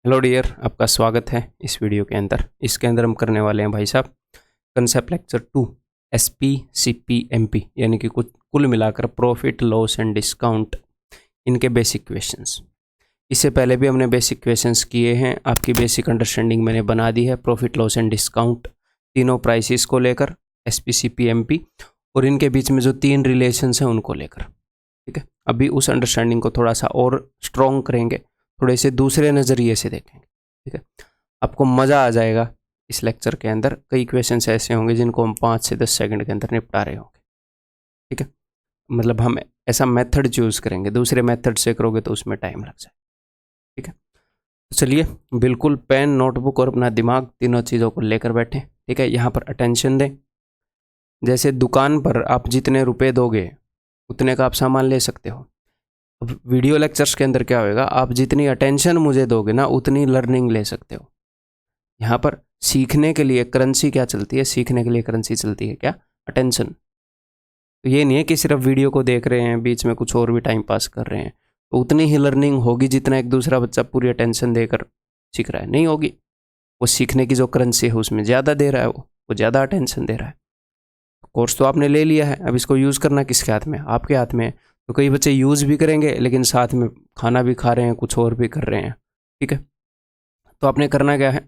Hello dear, आपका स्वागत है इस वीडियो के अंदर। इसके अंदर हम करने वाले हैं भाई साहब कंसेप्ट लेक्चर 2 SPCPMP यानी कि कुल मिलाकर प्रॉफिट लॉस एंड डिस्काउंट, इनके बेसिक क्वेश्चंस। इससे पहले भी हमने बेसिक क्वेश्चंस किए हैं, आपकी बेसिक अंडरस्टैंडिंग मैंने बना दी है। प्रॉफिट लॉस एंड डिस्काउंट तीनों प्राइसेस को लेकर SPCPMP और इनके बीच में जो तीन रिलेशंस हैं उनको लेकर, ठीक है। अभी उस अंडरस्टैंडिंग को थोड़ा सा और स्ट्रॉन्ग करेंगे, थोड़े से दूसरे नज़रिए से देखेंगे, ठीक है। आपको मज़ा आ जाएगा इस लेक्चर के अंदर। कई क्वेश्चंस ऐसे होंगे जिनको हम 5 से 10 सेकंड के अंदर निपटा रहे होंगे, ठीक है। मतलब हम ऐसा मेथड चूज़ करेंगे, दूसरे मेथड से करोगे तो उसमें टाइम लग जाए, ठीक है। तो चलिए, बिल्कुल पेन, नोटबुक और अपना दिमाग, तीनों चीज़ों को लेकर बैठें, ठीक है। यहाँ पर अटेंशन दें। जैसे दुकान पर आप जितने रुपए दोगे उतने का आप सामान ले सकते हो। अब वीडियो लेक्चर्स के अंदर क्या होएगा, आप जितनी अटेंशन मुझे दोगे ना उतनी लर्निंग ले सकते हो। यहाँ पर सीखने के लिए करेंसी क्या चलती है, सीखने के लिए करेंसी चलती है क्या, अटेंशन। तो ये नहीं है कि सिर्फ वीडियो को देख रहे हैं, बीच में कुछ और भी टाइम पास कर रहे हैं, तो उतनी ही लर्निंग होगी जितना एक दूसरा बच्चा पूरी अटेंशन देकर सीख रहा है। नहीं होगी। वो सीखने की जो करेंसी है उसमें ज़्यादा दे रहा है, वो ज़्यादा अटेंशन दे रहा है। कोर्स तो आपने ले लिया है, अब इसको यूज़ करना किसके हाथ में, आपके हाथ में है। तो कई बच्चे यूज़ भी करेंगे लेकिन साथ में खाना भी खा रहे हैं, कुछ और भी कर रहे हैं, ठीक है। तो आपने करना क्या है,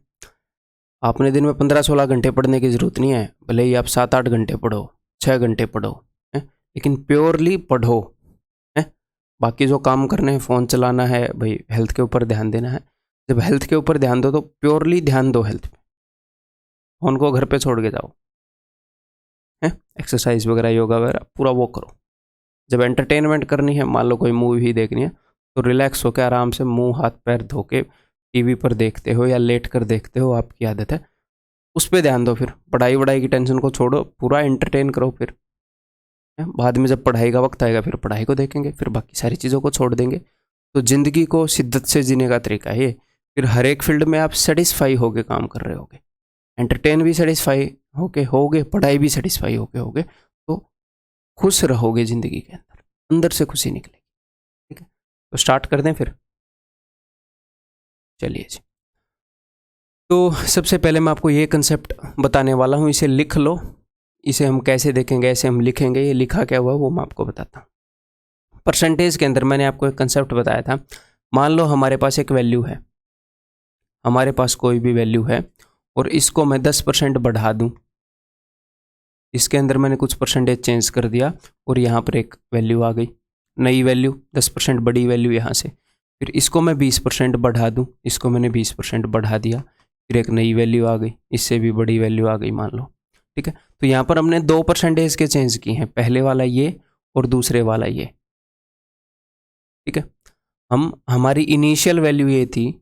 आपने दिन में 15-16 घंटे पढ़ने की ज़रूरत नहीं है। भले ही आप 7-8 घंटे पढ़ो, 6 घंटे पढ़ो, है, लेकिन प्योरली पढ़ो, है। बाकी जो काम करने हैं, फ़ोन चलाना है भाई, हेल्थ के ऊपर ध्यान देना है। जब हेल्थ के ऊपर ध्यान दो तो प्योरली ध्यान दो हेल्थ पे, फ़ोन को घर पे छोड़ के जाओ, है। एक्सरसाइज वगैरह, योगा वगैरह पूरा वो करो। जब एंटरटेनमेंट करनी है, मान लो कोई मूवी देखनी है, तो रिलैक्स होकर आराम से मुंह हाथ पैर धो के टीवी पर देखते हो या लेट कर देखते हो, आपकी आदत है, उस पर ध्यान दो। फिर पढ़ाई वढ़ाई की टेंशन को छोड़ो, पूरा एंटरटेन करो। फिर बाद में जब पढ़ाई का वक्त आएगा फिर पढ़ाई को देखेंगे, फिर बाकी सारी चीज़ों को छोड़ देंगे। तो ज़िंदगी को शिद्दत से जीने का तरीका है ये। फिर हर एक फील्ड में आप सेटिस्फाई होके काम कर रहे होगे, एंटरटेन भी सेटिस्फाई होगे, पढ़ाई भी सेटिस्फाई होगे, तो खुश रहोगे ज़िंदगी के अंदर, अंदर से खुशी निकलेगी, ठीक है। तो स्टार्ट कर दें फिर, चलिए जी। तो सबसे पहले मैं आपको ये कंसेप्ट बताने वाला हूँ, इसे लिख लो। इसे हम कैसे देखेंगे, ऐसे हम लिखेंगे, ये लिखा क्या हुआ वो मैं आपको बताता हूँ। परसेंटेज के अंदर मैंने आपको एक कंसेप्ट बताया था। मान लो हमारे पास एक वैल्यू है, हमारे पास कोई भी वैल्यू है और इसको मैं 10% बढ़ा दूँ, इसके अंदर मैंने कुछ परसेंटेज चेंज कर दिया और यहाँ पर एक वैल्यू आ गई, नई वैल्यू, 10% बड़ी वैल्यू यहाँ से। फिर इसको मैं 20% बढ़ा दूँ, इसको मैंने 20% बढ़ा दिया, फिर एक नई वैल्यू आ गई, इससे भी बड़ी वैल्यू आ गई मान लो, ठीक है। तो यहाँ पर हमने 2 परसेंटेज के चेंज किए हैं, पहले वाला ये और दूसरे वाला ये, ठीक है। हमारी इनिशियल वैल्यू ये थी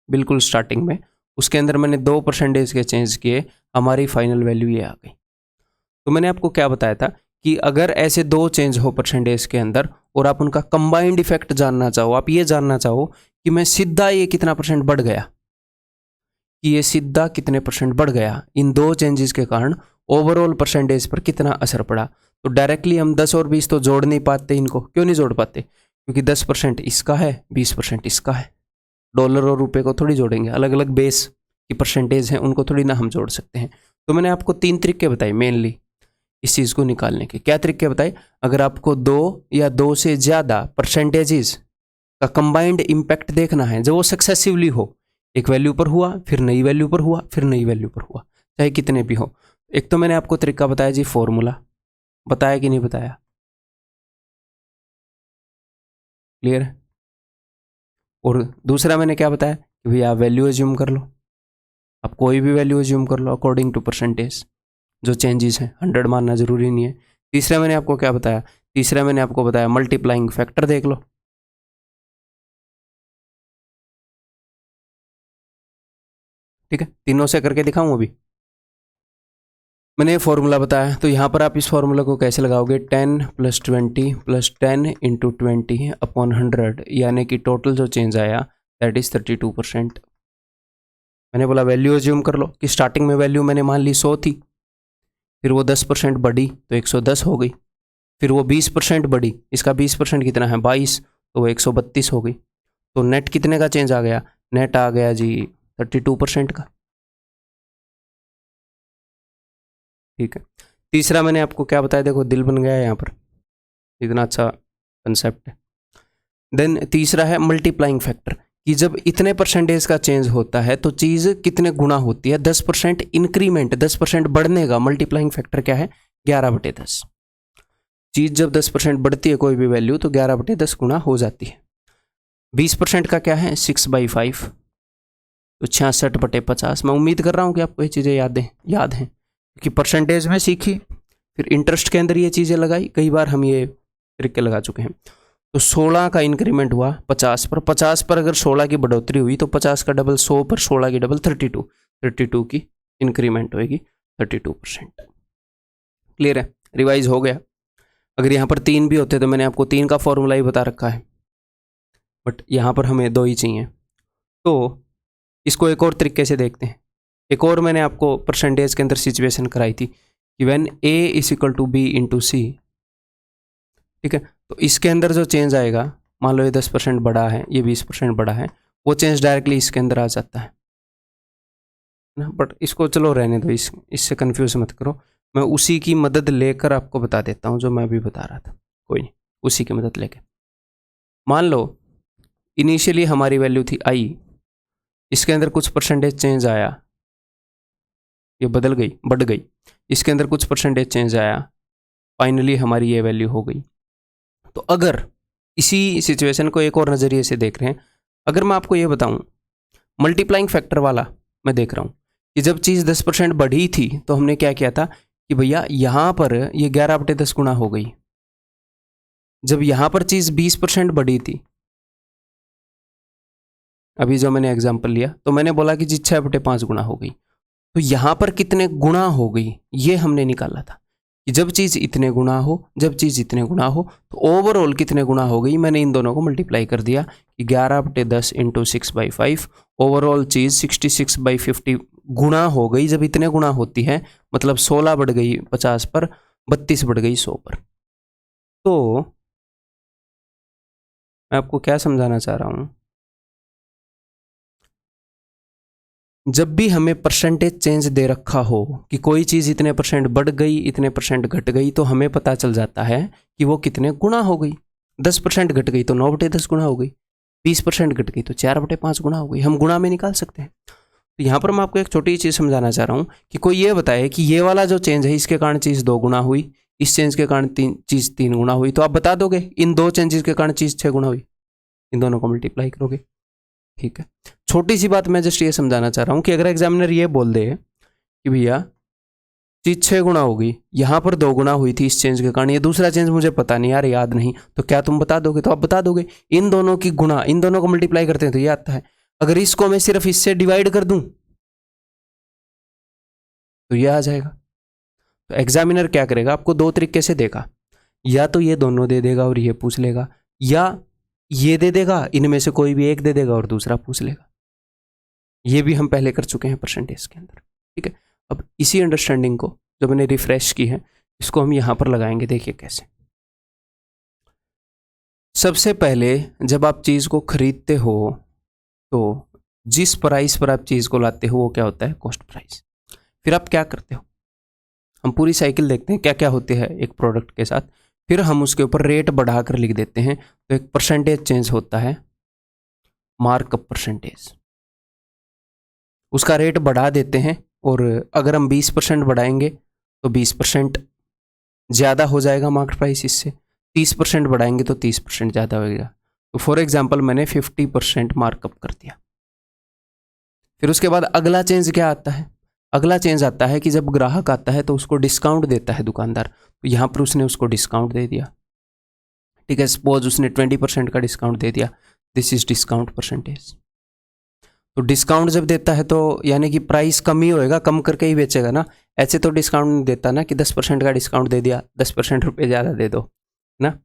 बिल्कुल स्टार्टिंग में, उसके अंदर मैंने 2 परसेंटेज के चेंज किए, हमारी फाइनल वैल्यू ये आ गई। तो मैंने आपको क्या बताया था कि अगर ऐसे 2 चेंज हो परसेंटेज के अंदर और आप उनका कंबाइंड इफेक्ट जानना चाहो, आप ये जानना चाहो कि मैं सीधा ये कितना परसेंट बढ़ गया, कि ये सीधा कितने परसेंट बढ़ गया, इन 2 चेंजेस के कारण ओवरऑल परसेंटेज पर कितना असर पड़ा, तो डायरेक्टली हम 10 और 20 तो जोड़ नहीं पाते। इनको क्यों नहीं जोड़ पाते, क्योंकि 10% इसका है, 20% इसका है। डॉलर और रुपए को थोड़ी जोड़ेंगे, अलग अलग बेस की परसेंटेज हैं, उनको थोड़ी ना हम जोड़ सकते हैं। तो मैंने आपको 3 तरीके बताए मेनली इस चीज़ को निकालने के। क्या तरीके बताए, अगर आपको 2 या 2 से ज़्यादा परसेंटेजेस का कंबाइंड इम्पैक्ट देखना है, जो वो सक्सेसिवली हो, एक वैल्यू पर हुआ, फिर नई वैल्यू पर हुआ, फिर नई वैल्यू पर हुआ, चाहे कितने भी हो। एक तो मैंने आपको तरीका बताया जी, फॉर्मूला, बताया कि नहीं बताया, क्लियर है। और दूसरा मैंने क्या बताया कि भैया आप वैल्यू एज्यूम कर लो, आप कोई भी वैल्यू एज्यूम कर लो अकॉर्डिंग टू परसेंटेज, जो चेंजेस हैं 100 मानना जरूरी नहीं है। तीसरा मैंने आपको क्या बताया, तीसरा मैंने आपको बताया मल्टीप्लाइंग फैक्टर देख लो, ठीक है। तीनों से करके दिखाऊं अभी। मैंने ये फॉर्मूला बताया, तो यहाँ पर आप इस फॉर्मूला को कैसे लगाओगे, 10 + 20 + 10 × 20 अपॉन 100, यानी कि टोटल जो चेंज आया दैट इज 32%। मैंने बोला वैल्यू एज्यूम कर लो कि स्टार्टिंग में वैल्यू मैंने मान ली 100 थी, फिर वो 10% बढ़ी तो 110 हो गई, फिर वो 20% बढ़ी, इसका 20% कितना है 22, तो वो 132 हो गई। तो नेट कितने का चेंज आ गया, नेट आ गया जी 32% का। ठीक है, तीसरा मैंने आपको क्या बताया, देखो दिल बन गया है यहाँ पर, इतना अच्छा कंसेप्ट है। देन तीसरा है मल्टीप्लाइंग फैक्टर, कि जब इतने परसेंटेज का चेंज होता है तो चीज़ कितने गुना होती है। 10% इंक्रीमेंट, 10% बढ़ने का मल्टीप्लाइंग फैक्टर क्या है, 11/10। चीज़ जब 10% बढ़ती है कोई भी वैल्यू तो 11/10 गुना हो जाती है। 20% का क्या है, 6/5, तो 66/50। मैं उम्मीद कर रहा हूँ कि आपको ये चीज़ें याद हैं, क्योंकि परसेंटेज में सीखी, फिर इंटरेस्ट के अंदर ये चीज़ें लगाई, कई बार हम ये तरीके लगा चुके हैं। तो 16 का इंक्रीमेंट हुआ 50 पर, 50 पर अगर 16 की बढ़ोतरी हुई तो 50 का डबल 100 पर 16 की डबल 32 की इंक्रीमेंट होएगी 32%। क्लियर है, रिवाइज हो गया। अगर यहाँ पर 3 भी होते तो मैंने आपको 3 का फॉर्मूला ही बता रखा है, बट यहाँ पर हमें 2 ही चाहिए। तो इसको एक और तरीके से देखते हैं। एक और मैंने आपको परसेंटेज के अंदर सिचुएशन कराई थी कि व्हेन A = B × C। ठीक है, तो इसके अंदर जो चेंज आएगा, मान लो ये 10% बड़ा है, ये 20% बड़ा है, वो चेंज डायरेक्टली इसके अंदर आ जाता है ना। बट इसको चलो रहने दो, इससे कंफ्यूज मत करो, मैं उसी की मदद लेकर आपको बता देता हूँ जो मैं अभी बता रहा था। कोई नहीं, उसी की मदद लेके मान लो इनिशियली हमारी वैल्यू थी I, इसके अंदर कुछ परसेंटेज चेंज आया, ये बदल गई, बढ़ गई, इसके अंदर कुछ परसेंटेज चेंज आया, फाइनली हमारी ये वैल्यू हो गई। तो अगर इसी सिचुएशन को एक और नज़रिए से देख रहे हैं, अगर मैं आपको ये बताऊं मल्टीप्लाइंग फैक्टर वाला, मैं देख रहा हूं कि जब चीज़ 10% बढ़ी थी तो हमने क्या किया था कि भैया यहाँ पर ये 11/10 गुना हो गई। जब यहाँ पर चीज़ 20% बढ़ी थी, अभी जो मैंने एग्जाम्पल लिया, तो मैंने बोला कि जी 6/5 गुना हो गई। तो यहाँ पर कितने गुना हो गई ये हमने निकाला था कि जब चीज़ इतने गुना हो, जब चीज़ इतने गुना हो तो ओवरऑल कितने गुना हो गई। मैंने इन दोनों को मल्टीप्लाई कर दिया कि 11/10 × 6/5, ओवरऑल चीज़ 66/50 गुना हो गई। जब इतने गुना होती है मतलब 16 बढ़ गई 50 पर, 32 बढ़ गई 100 पर। तो मैं आपको क्या समझाना चाह रहा हूँ, जब भी हमें परसेंटेज चेंज दे रखा हो कि कोई चीज़ इतने परसेंट बढ़ गई, इतने परसेंट घट गई, तो हमें पता चल जाता है कि वो कितने गुना हो गई। 10% घट गई तो 9/10 गुना हो गई, 20% घट गई तो 4/5 गुना हो गई। हम गुना में निकाल सकते हैं। तो यहाँ पर मैं आपको एक छोटी चीज़ समझाना चाह रहा हूँ कि कोई ये बताए कि ये वाला जो चेंज है इसके कारण चीज़ 2 गुना हुई, इस चेंज के कारण चीज़ 3 गुना हुई, तो आप बता दोगे इन 2 चेंजेस के कारण चीज़ 6 गुना हुई, इन दोनों को मल्टीप्लाई करोगे। ठीक है, छोटी सी बात मैं जस्ट ये समझाना चाह रहा हूँ कि अगर एग्जामिनर ये बोल दे कि भैया चीज 6 गुना होगी, यहाँ पर 2 गुना हुई थी इस चेंज के कारण, ये दूसरा चेंज मुझे पता नहीं यार, याद नहीं, तो क्या तुम बता दोगे? तो आप बता दोगे इन दोनों की गुना, इन दोनों को मल्टीप्लाई करते हैं तो ये आता है। अगर इसको मैं सिर्फ इससे डिवाइड कर दूं तो ये आ जाएगा। तो एग्जामिनर क्या करेगा, आपको 2 तरीके से देगा, या तो ये दोनों दे देगा और ये पूछ लेगा, या ये दे देगा, इनमें से कोई भी एक दे देगा और दूसरा पूछ लेगा। ये भी हम पहले कर चुके हैं परसेंटेज के अंदर। ठीक है, अब इसी अंडरस्टैंडिंग को जो मैंने रिफ्रेश की है इसको हम यहां पर लगाएंगे। देखिए कैसे। सबसे पहले जब आप चीज को खरीदते हो तो जिस प्राइस पर आप चीज को लाते हो वो क्या होता है, कॉस्ट प्राइस। फिर आप क्या करते हो, हम पूरी साइकिल देखते हैं क्या क्या होते हैं एक प्रोडक्ट के साथ, फिर हम उसके ऊपर रेट बढ़ाकर लिख देते हैं, तो एक परसेंटेज चेंज होता है, मार्कअप परसेंटेज, उसका रेट बढ़ा देते हैं। और अगर हम 20% बढ़ाएंगे तो 20% ज़्यादा हो जाएगा मार्केट प्राइस, इससे 30% बढ़ाएंगे तो 30% ज़्यादा होगा। तो फॉर एग्जांपल मैंने 50% मार्कअप कर दिया। फिर उसके बाद अगला चेंज क्या आता है, अगला चेंज आता है कि जब ग्राहक आता है तो उसको डिस्काउंट देता है दुकानदार, तो यहाँ पर उसने उसको डिस्काउंट दे दिया। ठीक है, सपोज उसने 20% का डिस्काउंट दे दिया, दिस इज डिस्काउंट परसेंटेज। तो डिस्काउंट जब देता है तो यानी कि प्राइस कम ही होएगा, कम करके ही बेचेगा ना। ऐसे तो डिस्काउंट नहीं देता ना कि 10% का डिस्काउंट दे दिया, 10% रुपये ज़्यादा दे दो ना।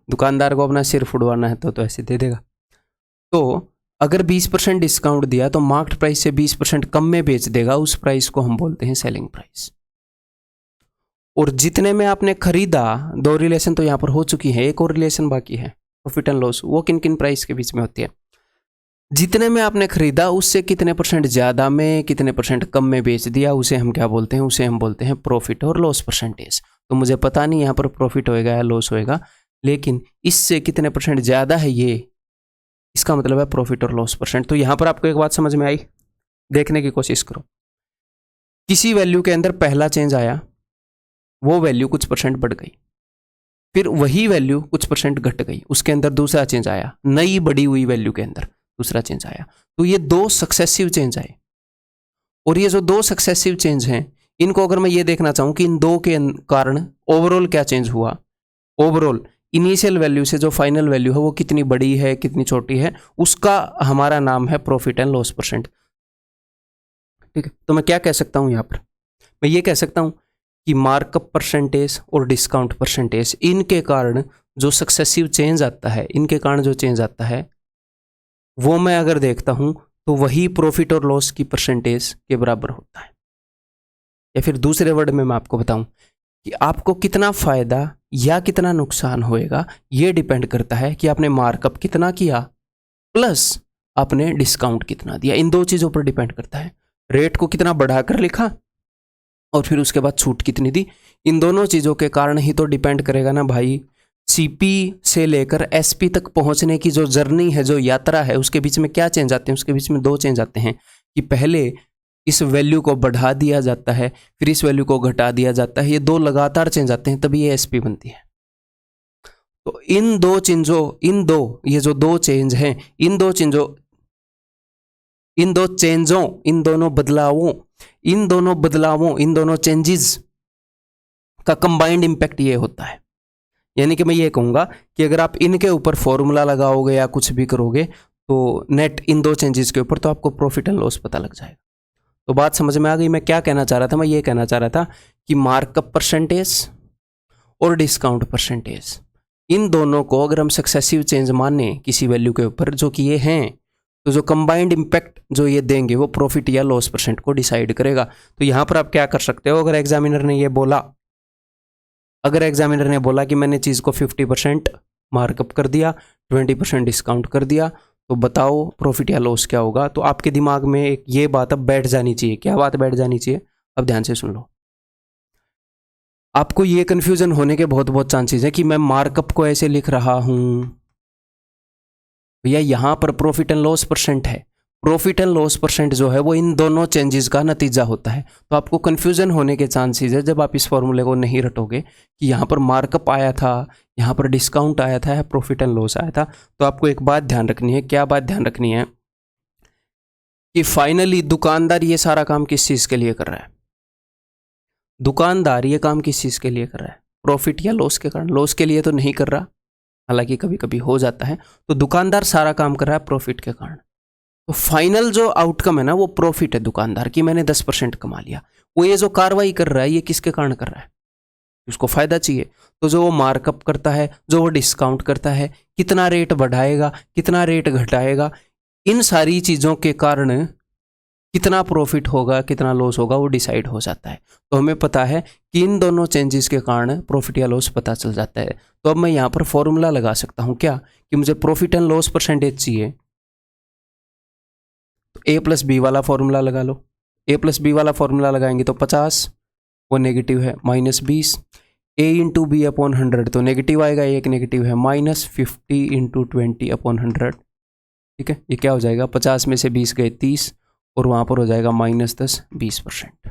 दुकानदार को अपना सिर फुड़वाना है तो ऐसे दे देगा। तो अगर 20% डिस्काउंट दिया तो मार्केट प्राइस से 20% कम में बेच देगा, उस प्राइस को हम बोलते हैं सेलिंग प्राइस। और जितने में आपने खरीदा, 2 रिलेशन तो यहाँ पर हो चुकी है, एक और रिलेशन बाकी है प्रॉफिट एंड लॉस। वो किन किन प्राइस के बीच में होती है, जितने में आपने खरीदा उससे कितने परसेंट ज़्यादा में कितने परसेंट कम में बेच दिया, उसे हम क्या बोलते हैं, उसे हम बोलते हैं प्रॉफिट और लॉस परसेंटेज। तो मुझे पता नहीं यहाँ पर प्रॉफिट होएगा या लॉस होएगा, लेकिन इससे कितने परसेंट ज़्यादा है ये, इसका मतलब है प्रॉफिट और लॉस परसेंट। तो यहाँ पर आपको एक बात समझ में आई, देखने की कोशिश करो। किसी वैल्यू के अंदर पहला चेंज आया, वो वैल्यू कुछ परसेंट बढ़ गई, फिर वही वैल्यू कुछ परसेंट घट गई, उसके अंदर दूसरा चेंज आया, नई बढ़ी हुई वैल्यू के अंदर दूसरा चेंज आया। तो ये दो सक्सेसिव चेंज आए, और ये जो दो सक्सेसिव चेंज हैं, इनको अगर मैं ये देखना चाहूँ कि इन दो के कारण ओवरऑल क्या चेंज हुआ, ओवरऑल इनिशियल वैल्यू से जो फाइनल वैल्यू है वो कितनी बड़ी है कितनी छोटी है, उसका हमारा नाम है प्रॉफिट एंड लॉस परसेंट। ठीक है, तो मैं क्या कह सकता हूँ यहाँ पर, मैं ये कह सकता हूँ कि मार्कअप परसेंटेज और डिस्काउंट परसेंटेज, इनके कारण जो सक्सेसिव चेंज आता है, इनके कारण जो चेंज आता है वो मैं अगर देखता हूँ तो वही प्रॉफिट और लॉस की परसेंटेज के बराबर होता है। या फिर दूसरे वर्ड में मैं आपको बताऊं कि आपको कितना फायदा या कितना नुकसान होएगा, ये डिपेंड करता है कि आपने मार्कअप कितना किया प्लस आपने डिस्काउंट कितना दिया। इन दो चीज़ों पर डिपेंड करता है। रेट को कितना बढ़ाकर लिखा और फिर उसके बाद छूट कितनी दी, इन दोनों चीज़ों के कारण ही तो डिपेंड करेगा ना भाई, सीपी से लेकर एसपी तक पहुंचने की जो जर्नी है, जो यात्रा है, उसके बीच में क्या चेंज आते हैं। उसके बीच में दो चेंज आते हैं कि पहले इस वैल्यू को बढ़ा दिया जाता है, फिर इस वैल्यू को घटा दिया जाता है। ये दो लगातार चेंज आते हैं, तभी ये एसपी बनती है। तो इन दो चेंजों, ये जो दो चेंज हैं, इन दो चेंजों, इन दोनों चेंजेस का कंबाइंड इंपैक्ट ये होता है। यानी कि मैं ये कहूँगा कि अगर आप इनके ऊपर फॉर्मूला लगाओगे या कुछ भी करोगे तो नेट इन दो चेंजेस के ऊपर, तो आपको प्रॉफिट एंड लॉस पता लग जाएगा। तो बात समझ में आ गई मैं क्या कहना चाह रहा था। मैं ये कहना चाह रहा था कि मार्कअप परसेंटेज और डिस्काउंट परसेंटेज, इन दोनों को अगर हम सक्सेसिव चेंज माने किसी वैल्यू के ऊपर जो कि ये हैं, तो जो कंबाइंड इंपैक्ट जो ये देंगे वो प्रॉफिट या लॉस परसेंट को डिसाइड करेगा। तो यहाँ पर आप क्या कर सकते हो, अगर एग्जामिनर ने बोला कि मैंने चीज़ को 50% मार्कअप कर दिया, 20% डिस्काउंट कर दिया, तो बताओ प्रॉफिट या लॉस क्या होगा। तो आपके दिमाग में एक ये बात अब बैठ जानी चाहिए। क्या बात बैठ जानी चाहिए, अब ध्यान से सुन लो। आपको ये कन्फ्यूजन होने के बहुत बहुत चांसेस है कि मैं मार्कअप को ऐसे लिख रहा हूं भैया, यहां पर प्रॉफिट एंड लॉस परसेंट है। प्रॉफिट एंड लॉस परसेंट जो है वो इन दोनों चेंजेस का नतीजा होता है। तो आपको कन्फ्यूजन होने के चांसेस है जब आप इस फॉर्मूले को नहीं रटोगे कि यहाँ पर मार्कअप आया था, यहाँ पर डिस्काउंट आया था, प्रॉफिट एंड लॉस आया था। तो आपको एक बात ध्यान रखनी है। क्या बात ध्यान रखनी है कि फाइनली दुकानदार ये सारा काम किस चीज़ के लिए कर रहा है। दुकानदार ये काम किस चीज़ के लिए कर रहा है, प्रॉफिट या लॉस के कारण। लॉस के लिए तो नहीं कर रहा, हालांकि कभी कभी हो जाता है। तो दुकानदार सारा काम कर रहा है प्रॉफिट के कारण। तो फाइनल जो आउटकम है ना वो प्रॉफिट है दुकानदार की, मैंने 10% कमा लिया। वो ये जो कार्रवाई कर रहा है ये किसके कारण कर रहा है, उसको फायदा चाहिए। तो जो वो मार्कअप करता है, जो वो डिस्काउंट करता है, कितना रेट बढ़ाएगा, कितना रेट घटाएगा, इन सारी चीज़ों के कारण कितना प्रॉफिट होगा कितना लॉस होगा वो डिसाइड हो जाता है। तो हमें पता है कि इन दोनों चेंजेस के कारण प्रॉफिट या लॉस पता चल जाता है। तो अब मैं यहाँ पर फॉर्मूला लगा सकता हूँ क्या, कि मुझे प्रॉफिट एंड लॉस परसेंटेज चाहिए, तो ए प्लस बी वाला फॉर्मूला लगा लो। ए प्लस बी वाला फॉर्मूला लगाएंगे तो 50, वो नेगेटिव है, -20, ए इंटू बी अपॉन 100 तो नेगेटिव आएगा, एक नेगेटिव है, -50 इंटू 20 अपॉन 100। ठीक है, ये क्या हो जाएगा, 50 में से 20 गए 30, और वहाँ पर हो जाएगा -10, 20%।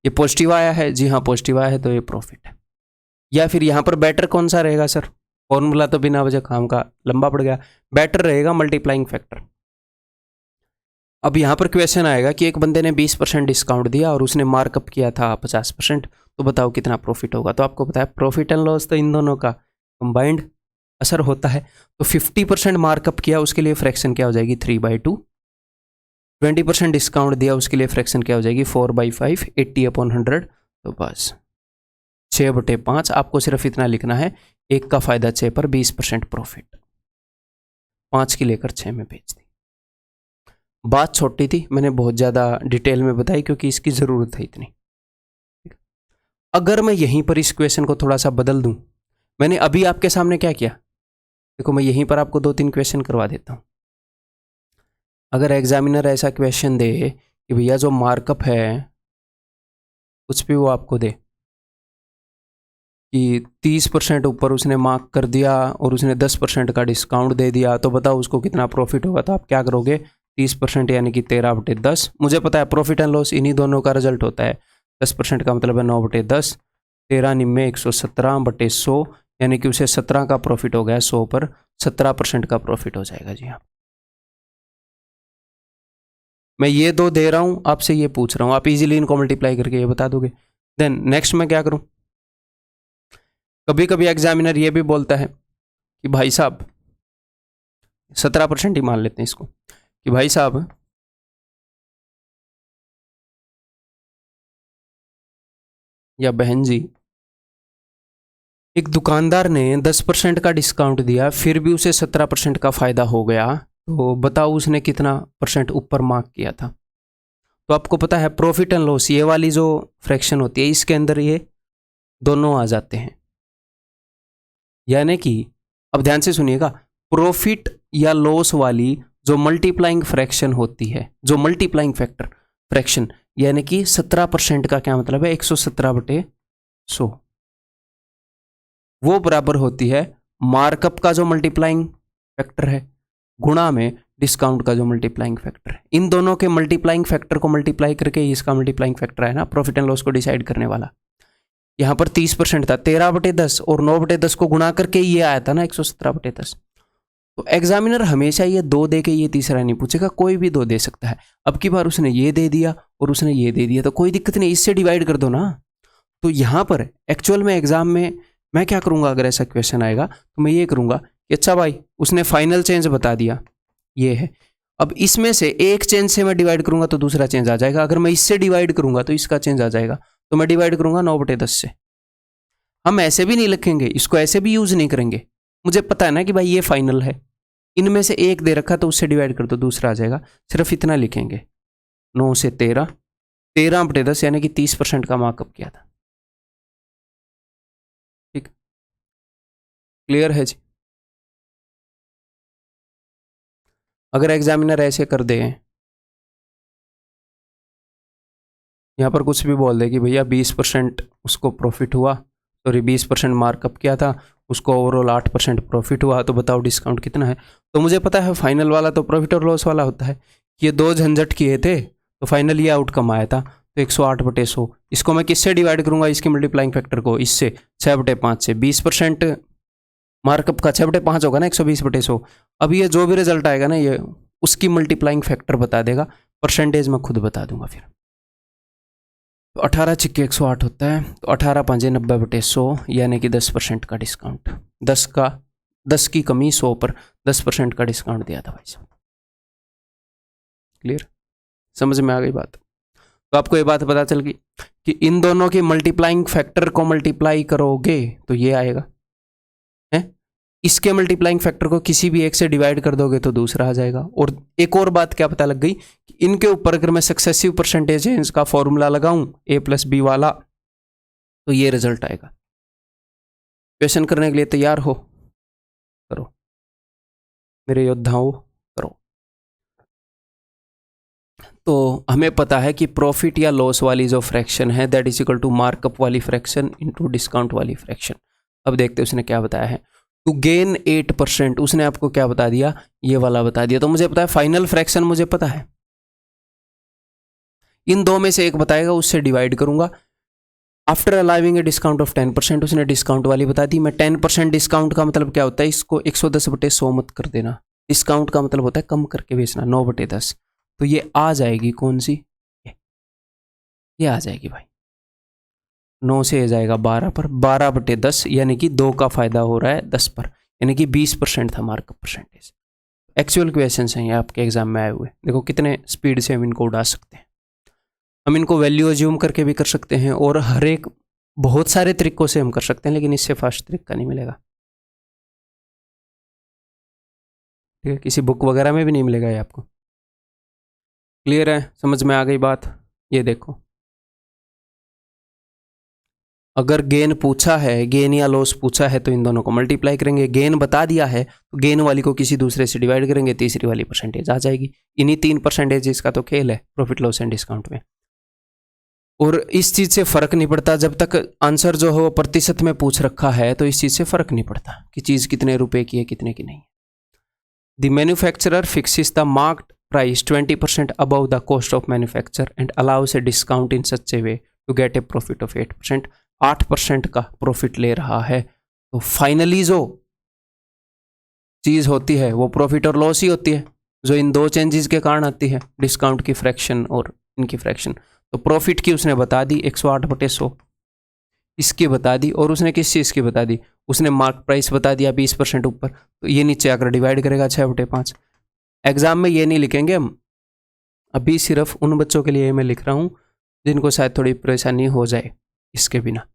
ये पॉजिटिव आया है, जी हाँ पॉजिटिव आया है, तो ये प्रॉफिट है। या फिर यहाँ पर बेटर कौन सा रहेगा सर, फॉर्मूला तो बिना वजह काम का लंबा पड़ गया। बेटर रहेगा मल्टीप्लाइंग फैक्टर। अब यहाँ पर क्वेश्चन आएगा कि एक बंदे ने 20% डिस्काउंट दिया और उसने मार्कअप किया था 50%, तो बताओ कितना प्रॉफिट होगा। तो आपको पता है प्रॉफिट एंड लॉस तो इन दोनों का कंबाइंड असर होता है। तो 50% मार्कअप किया, उसके लिए फ्रैक्शन क्या हो जाएगी, 3/2। 20% डिस्काउंट दिया, उसके लिए फ्रैक्शन क्या हो जाएगी, 4/5, 80 अपॉन 100। तो बस 6/5। आपको सिर्फ इतना लिखना है, एक का फायदा 6 पर 20% प्रॉफिट, 5 की लेकर 6 में बेच दी। बात छोटी थी, मैंने बहुत ज़्यादा डिटेल में बताई क्योंकि इसकी ज़रूरत है इतनी। अगर मैं यहीं पर इस क्वेश्चन को थोड़ा सा बदल दूं, मैंने अभी आपके सामने क्या किया, देखो मैं यहीं पर आपको 2-3 क्वेश्चन करवा देता हूं। अगर एग्जामिनर ऐसा क्वेश्चन दे कि भैया जो मार्कअप है कुछ भी वो आपको दे कि 30% ऊपर उसने मार्क कर दिया और उसने 10% का डिस्काउंट दे दिया, तो बताओ उसको कितना प्रॉफिट होगा। तो आप क्या करोगे, 30% यानी कि 13/10। मुझे पता है प्रॉफिट एंड लॉस इन्हीं दोनों का रिजल्ट होता है। 10% का मतलब है 9/10, 13 निम्मे 117/100, यानी कि उसे 17 का प्रॉफिट हो गया। 100 पर 17% का प्रॉफिट हो जाएगा। जी हाँ, मैं ये दो दे रहा हूँ, आपसे ये पूछ रहा हूँ, आप इजीली इनको मल्टीप्लाई करके ये बता दोगे। देन नेक्स्ट मैं क्या करूँ, कभी कभी एग्जामिनर ये भी बोलता है कि भाई साहब 17% ही मान लेते हैं इसको, कि भाई साहब या बहन जी, एक दुकानदार ने 10% का डिस्काउंट दिया, फिर भी उसे 17% का फायदा हो गया, तो बताओ उसने कितना परसेंट ऊपर मार्क किया था। तो आपको पता है प्रॉफिट एंड लॉस ये वाली जो फ्रैक्शन होती है इसके अंदर ये दोनों आ जाते हैं। यानी कि अब ध्यान से सुनिएगा, प्रॉफिट या लॉस वाली जो मल्टीप्लाइंग फ्रैक्शन होती है, जो मल्टीप्लाइंग फैक्टर फ्रैक्शन, यानी कि 17% का क्या मतलब है, 117/100, वो बराबर होती है मार्कअप का जो मल्टीप्लाइंग फैक्टर है गुणा में डिस्काउंट का जो मल्टीप्लाइंग फैक्टर है। इन दोनों के मल्टीप्लाइंग फैक्टर को मल्टीप्लाई करके इसका मल्टीप्लाइंग फैक्टर है ना प्रॉफिट एंड लॉस को डिसाइड करने वाला। यहाँ पर 30% था, 13/10 और 9/10 को गुणा करके ये आया था ना 117/10। तो एग्जामिनर हमेशा ये दो दे के ये तीसरा नहीं पूछेगा, कोई भी दो दे सकता है। अब की बार उसने ये दे दिया और उसने ये दे दिया, तो कोई दिक्कत नहीं, इससे डिवाइड कर दो ना। तो यहाँ पर एक्चुअल में एग्जाम में मैं क्या करूंगा, अगर ऐसा क्वेश्चन आएगा तो मैं ये करूंगा कि अच्छा भाई उसने फाइनल चेंज बता दिया ये है, अब इसमें से एक चेंज से मैं डिवाइड करूंगा तो दूसरा चेंज आ जाएगा, अगर मैं इससे डिवाइड करूंगा तो इसका चेंज आ जाएगा, तो मैं डिवाइड करूंगा 9/10 से। हम ऐसे भी नहीं लिखेंगे, इसको ऐसे भी यूज नहीं करेंगे, मुझे पता है ना कि भाई ये फाइनल है, इनमें से एक दे रखा तो उससे डिवाइड कर दो दूसरा आ जाएगा, सिर्फ इतना लिखेंगे 9 से 13, 13/10 यानी कि 30% का मार्कअप किया था। ठीक, क्लियर है जी। अगर एग्जामिनर ऐसे कर दे, यहाँ पर कुछ भी बोल दे कि भैया 20% उसको प्रॉफिट हुआ, सॉरी 20% मार्कअप किया था, उसको ओवरऑल 8% प्रॉफिट हुआ, तो बताओ डिस्काउंट कितना है। तो मुझे पता है फाइनल वाला तो प्रॉफिट और लॉस वाला होता है, ये दो झंझट किए थे तो फाइनल ये आउटकम आया था। तो 108/100 इसको मैं किससे डिवाइड करूंगा, इसके मल्टीप्लाइंग फैक्टर को, इससे 6/5 से। 20% मार्कअप का 6/5 होगा ना 120/100। अब ये जो भी रिजल्ट आएगा ना ये उसकी मल्टीप्लाइंग फैक्टर बता देगा, परसेंटेज मैं खुद बता दूंगा फिर। तो 18 छिक्के 108 होता है, तो 18 पंजे 90/100 यानी कि 10% का डिस्काउंट, 10 की कमी 100 पर 10% का डिस्काउंट दिया था भाई साहब। क्लियर, समझ में आ गई बात। तो आपको ये बात पता चल गई कि इन दोनों की मल्टीप्लाइंग फैक्टर को मल्टीप्लाई करोगे तो ये आएगा है, इसके मल्टीप्लाइंग फैक्टर को किसी भी एक से डिवाइड कर दोगे तो दूसरा आ जाएगा। और एक और बात क्या पता लग गई कि इनके ऊपर अगर मैं सक्सेसिव परसेंटेज है इसका फॉर्मूला लगाऊं A+B वाला तो ये रिजल्ट आएगा। क्वेश्चन करने के लिए तैयार हो, करो मेरे योद्धाओं, करो। तो हमें पता है कि प्रॉफिट या लॉस वाली जो फ्रैक्शन है that is equal to markup वाली फ्रैक्शन इनटू डिस्काउंट वाली फ्रैक्शन। अब देखते हैं उसने क्या बताया है, टू गेन 8%, उसने आपको क्या बता दिया, ये वाला बता दिया। तो मुझे पता है फाइनल फ्रैक्शन मुझे पता है, इन दो में से एक बताएगा उससे डिवाइड करूंगा। After allowing A discount of 10%, उसने डिस्काउंट वाली बता दी। मैं 10% डिस्काउंट का मतलब क्या होता है, इसको 110/100 मत कर देना, डिस्काउंट का मतलब होता है कम करके बेचना, 9/10। तो ये आ जाएगी कौन सी, ये आ जाएगी भाई 9 से आ जाएगा 12 पर, 12/10 यानी कि 2 का फायदा हो रहा है 10 पर, यानी कि 20% था मार्कअप परसेंटेज। एक्चुअल क्वेश्चन हैं ये आपके एग्जाम में आए हुए, देखो कितने स्पीड से हम इनको उड़ा सकते हैं। हम इनको वैल्यू अज्यूम करके भी कर सकते हैं और हर एक बहुत सारे तरीकों से हम कर सकते हैं, लेकिन इससे फास्ट तरीका नहीं मिलेगा। ठीक है, किसी बुक वगैरह में भी नहीं मिलेगा ये आपको। क्लियर है, समझ में आ गई बात। ये देखो अगर गेन पूछा है, गेन या लॉस पूछा है, तो इन दोनों को मल्टीप्लाई करेंगे। गेन बता दिया है तो गेन वाली को किसी दूसरे से डिवाइड करेंगे, तीसरी वाली परसेंटेज आ जाएगी। इन्हीं 3% का तो खेल है प्रॉफिट लॉस एंड डिस्काउंट में। और इस चीज़ से फ़र्क नहीं पड़ता, जब तक आंसर जो है वो प्रतिशत में पूछ रखा है तो इस चीज़ से फ़र्क नहीं पड़ता कि चीज़ कितने रुपए की है कितने की नहीं। The manufacturer fixes the marked price 20% above the cost of manufacture and allows a discount in such a way to get a profit of 8%। 8% का प्रॉफिट ले रहा है, तो फाइनली जो चीज़ होती है वो प्रॉफिट और लॉस ही होती है, जो इन दो चेंजेस के कारण आती है, डिस्काउंट की फ्रैक्शन और इनकी फ्रैक्शन। तो प्रॉफिट की उसने बता दी 108/100, इसकी बता दी, और उसने किस चीज़ की बता दी, उसने मार्क प्राइस बता दिया 20% ऊपर, तो ये नीचे आकर डिवाइड करेगा 6/5। एग्जाम में ये नहीं लिखेंगे हम, अभी सिर्फ उन बच्चों के लिए मैं लिख रहा हूँ जिनको शायद थोड़ी परेशानी हो जाए इसके बिना,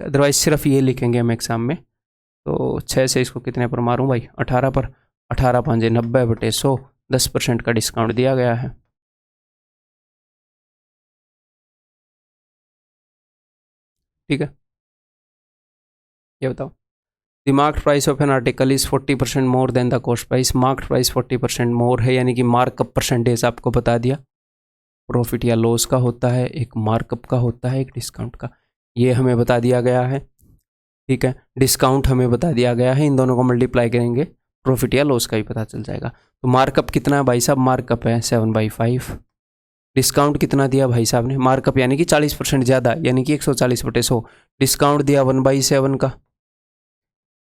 अदरवाइज सिर्फ ये लिखेंगे हम एग्जाम में। तो 6 से इसको कितने पर मारूं भाई, 18 पर, 18 5 90/100, 10% का डिस्काउंट दिया गया है। ठीक है, ये बताओ। The marked price of N article is 40% more than the cost price. Marked price 40% मोर है, यानी कि मार्कअप परसेंटेज आपको बता दिया। प्रॉफिट या लॉस का होता है, एक मार्कअप का होता है, एक डिस्काउंट का, ये हमें बता दिया गया है। ठीक है, डिस्काउंट हमें बता दिया गया है, इन दोनों को मल्टीप्लाई करेंगे, प्रॉफिट या लॉस का भी पता चल जाएगा। तो मार्कअप कितना है भाई साहब, मार्कअप है 7/5। डिस्काउंट कितना दिया भाई साहब ने, मार्कअप यानी कि 40% ज़्यादा, यानी कि 140/100। डिस्काउंट दिया 1/7 का,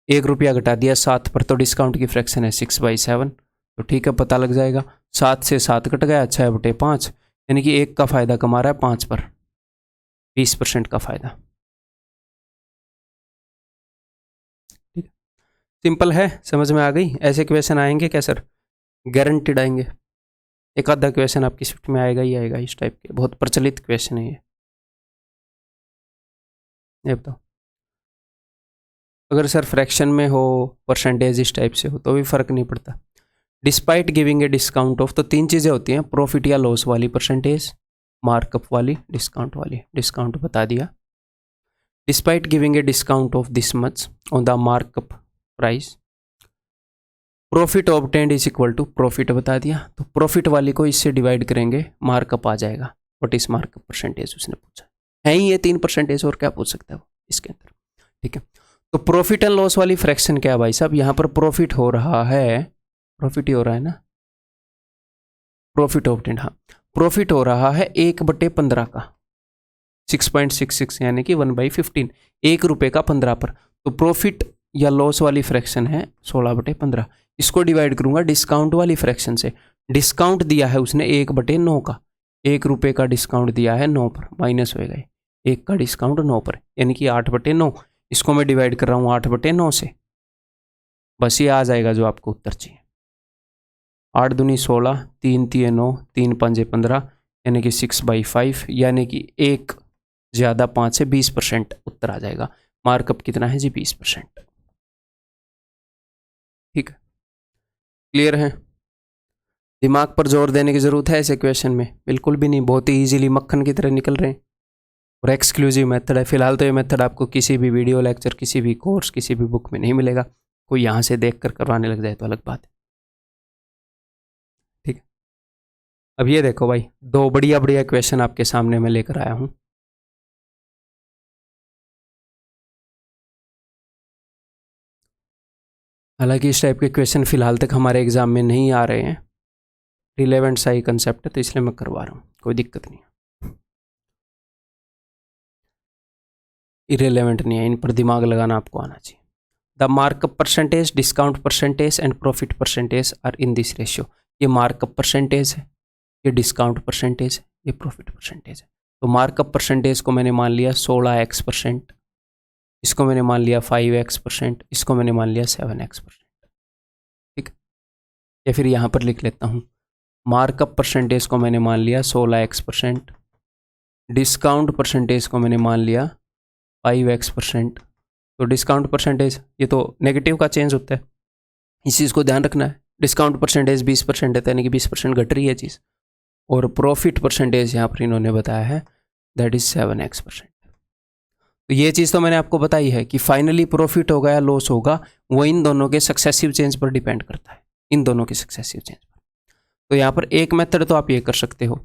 1 रुपया घटा दिया 7 पर, तो डिस्काउंट की फ्रैक्शन है 6/7। तो ठीक है, पता लग जाएगा। 7 से 7 कट गया, 6/5, यानी कि 1 का फ़ायदा कमा रहा है 5 पर, 20% का फ़ायदा। ठीक, सिंपल है, समझ में आ गई। ऐसे क्वेश्चन आएंगे क्या सर? गारंटीड आएंगे, एक आधा क्वेश्चन आपकी शिफ्ट में आएगा ही आएगा, इस टाइप के बहुत प्रचलित क्वेश्चन है ये बताओ। अगर सर फ्रैक्शन में हो, परसेंटेज इस टाइप से हो, तो भी फ़र्क नहीं पड़ता। Despite giving a discount of, तो 3 चीज़ें होती हैं, प्रॉफिट या लॉस वाली परसेंटेज, मार्कअप वाली, डिस्काउंट वाली। डिस्काउंट बता दिया। Despite giving a discount of this much on the markup price, profit obtained is equal to, profit बता दिया, तो प्रॉफिट वाली को इससे डिवाइड करेंगे, मार्कअप आ जाएगा। व्हाट इज मार्कअप परसेंटेज उसने पूछा है ही ये 3%, और क्या पूछ सकता है वो इसके अंदर। ठीक है, तो प्रॉफिट एंड लॉस वाली फ्रैक्शन क्या है भाई साहब, यहाँ पर प्रॉफिट हो रहा है, प्रॉफिट ही हो रहा है ना, प्रॉफिट ऑब्टेंड, हाँ, प्रॉफिट हो रहा है 1/15 का, 6.66, यानी कि 1/15, 1 रुपये का 15 पर। तो प्रॉफिट या लॉस वाली फ्रैक्शन है 16/15। इसको डिवाइड करूंगा डिस्काउंट वाली फ्रैक्शन से। डिस्काउंट दिया है उसने 1/9 का, 1 रुपये का डिस्काउंट दिया है 9 पर, माइनस हो गए 1 का डिस्काउंट 9 पर, यानी कि 8/9। इसको मैं डिवाइड कर रहा हूँ 8/9 से, बस ये आ जाएगा जो आपको उत्तर चाहिए। 8 दूनी 16, 3 तिये 9, 3 पंजे 15, यानी कि 6/5, यानी कि 1 ज़्यादा 5 से 20% उत्तर आ जाएगा। मार्कअप कितना है जी, 20%। ठीक है, क्लियर है? दिमाग पर जोर देने की जरूरत है ऐसे क्वेश्चन में? बिल्कुल भी नहीं, बहुत ही इजीली मक्खन की तरह निकल रहे हैं। और एक्सक्लूसिव मेथड है, फिलहाल तो ये मेथड आपको किसी भी वीडियो लेक्चर, किसी भी कोर्स, किसी भी बुक में नहीं मिलेगा। कोई यहाँ से देख कर करवाने लग जाए तो अलग बात है। ठीक है, अब ये देखो भाई, 2 बढ़िया बढ़िया क्वेश्चन आपके सामने मैं लेकर आया हूँ। हालांकि इस टाइप के क्वेश्चन फिलहाल तक हमारे एग्जाम में नहीं आ रहे हैं, रिलेवेंट सा ही कंसेप्ट है, तो इसलिए मैं करवा रहा हूँ, कोई दिक्कत नहीं है, इरेलीवेंट नहीं है, इन पर दिमाग लगाना आपको आना चाहिए। The markup percentage, discount percentage and profit percentage are in this ratio. ये मार्कअप परसेंटेज है, ये डिस्काउंट परसेंटेज है, ये प्रॉफिट परसेंटेज है। तो मार्कअप परसेंटेज को मैंने मान लिया 16x%, इसको मैंने मान लिया 5x%, इसको मैंने मान लिया 7x%। ठीक है, या फिर यहाँ पर लिख लेता हूँ, मार्कअप परसेंटेज को मैंने मान लिया 16x%, डिस्काउंट परसेंटेज को मैंने मान लिया 5x%। तो डिस्काउंट परसेंटेज ये तो नेगेटिव का चेंज होता है, इस चीज़ को ध्यान रखना है। डिस्काउंट परसेंटेज 20% है, यानी कि 20% घट रही है चीज़। और प्रॉफिट परसेंटेज यहाँ पर इन्होंने बताया है दैट इज 7x%। तो ये चीज़ तो मैंने आपको बताई है कि फाइनली प्रॉफिट होगा या लॉस होगा वो इन दोनों के सक्सेसिव चेंज पर डिपेंड करता है, इन दोनों के सक्सेसिव चेंज पर। तो यहाँ पर एक मेथड तो आप ये कर सकते हो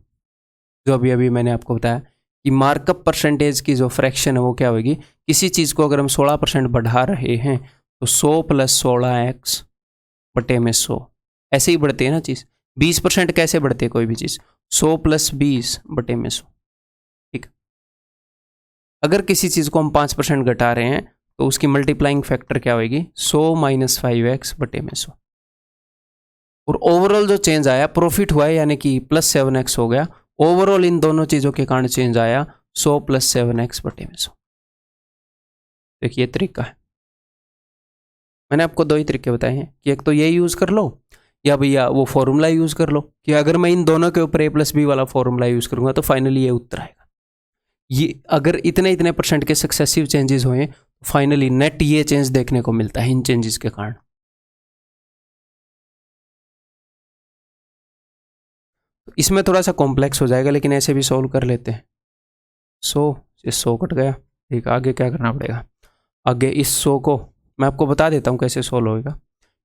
जो अभी अभी मैंने आपको बताया कि मार्कअप परसेंटेज की जो फ्रैक्शन है वो क्या होगी, किसी चीज़ को अगर हम 16% बढ़ा रहे हैं तो 100 + 16x बटे में 100 ऐसे ही बढ़ती है ना चीज़। 20% कैसे बढ़ती है कोई भी चीज़, 100 + 20 बटे में 100। ठीक, अगर किसी चीज़ को हम 5% घटा रहे हैं तो उसकी मल्टीप्लाइंग फैक्टर क्या होगी, 100 - 5x बटे में 100। और ओवरऑल जो चेंज आया प्रॉफिट हुआ है यानी कि +7x हो गया। ओवरऑल इन दोनों चीज़ों के कारण चेंज आया 100 + 7x बटे में 100। देखिए तरीका है, मैंने आपको दो ही तरीके बताए हैं कि एक तो ये यूज़ कर लो या भैया वो फॉर्मूला यूज़ कर लो कि अगर मैं इन दोनों के ऊपर a+b वाला फॉर्मूला यूज़ करूँगा तो फाइनली ये उत्तर आएगा। ये अगर इतने इतने % के सक्सेसिव चेंजेस हुए फाइनली नेट ये चेंज देखने को मिलता है इन चेंजेस के कारण। तो इसमें थोड़ा सा कॉम्प्लेक्स हो जाएगा लेकिन ऐसे भी सॉल्व कर लेते हैं। 100 कट गया, ठीक, आगे क्या करना पड़ेगा, आगे इस 100 को मैं आपको बता देता हूँ कैसे सॉल्व होएगा।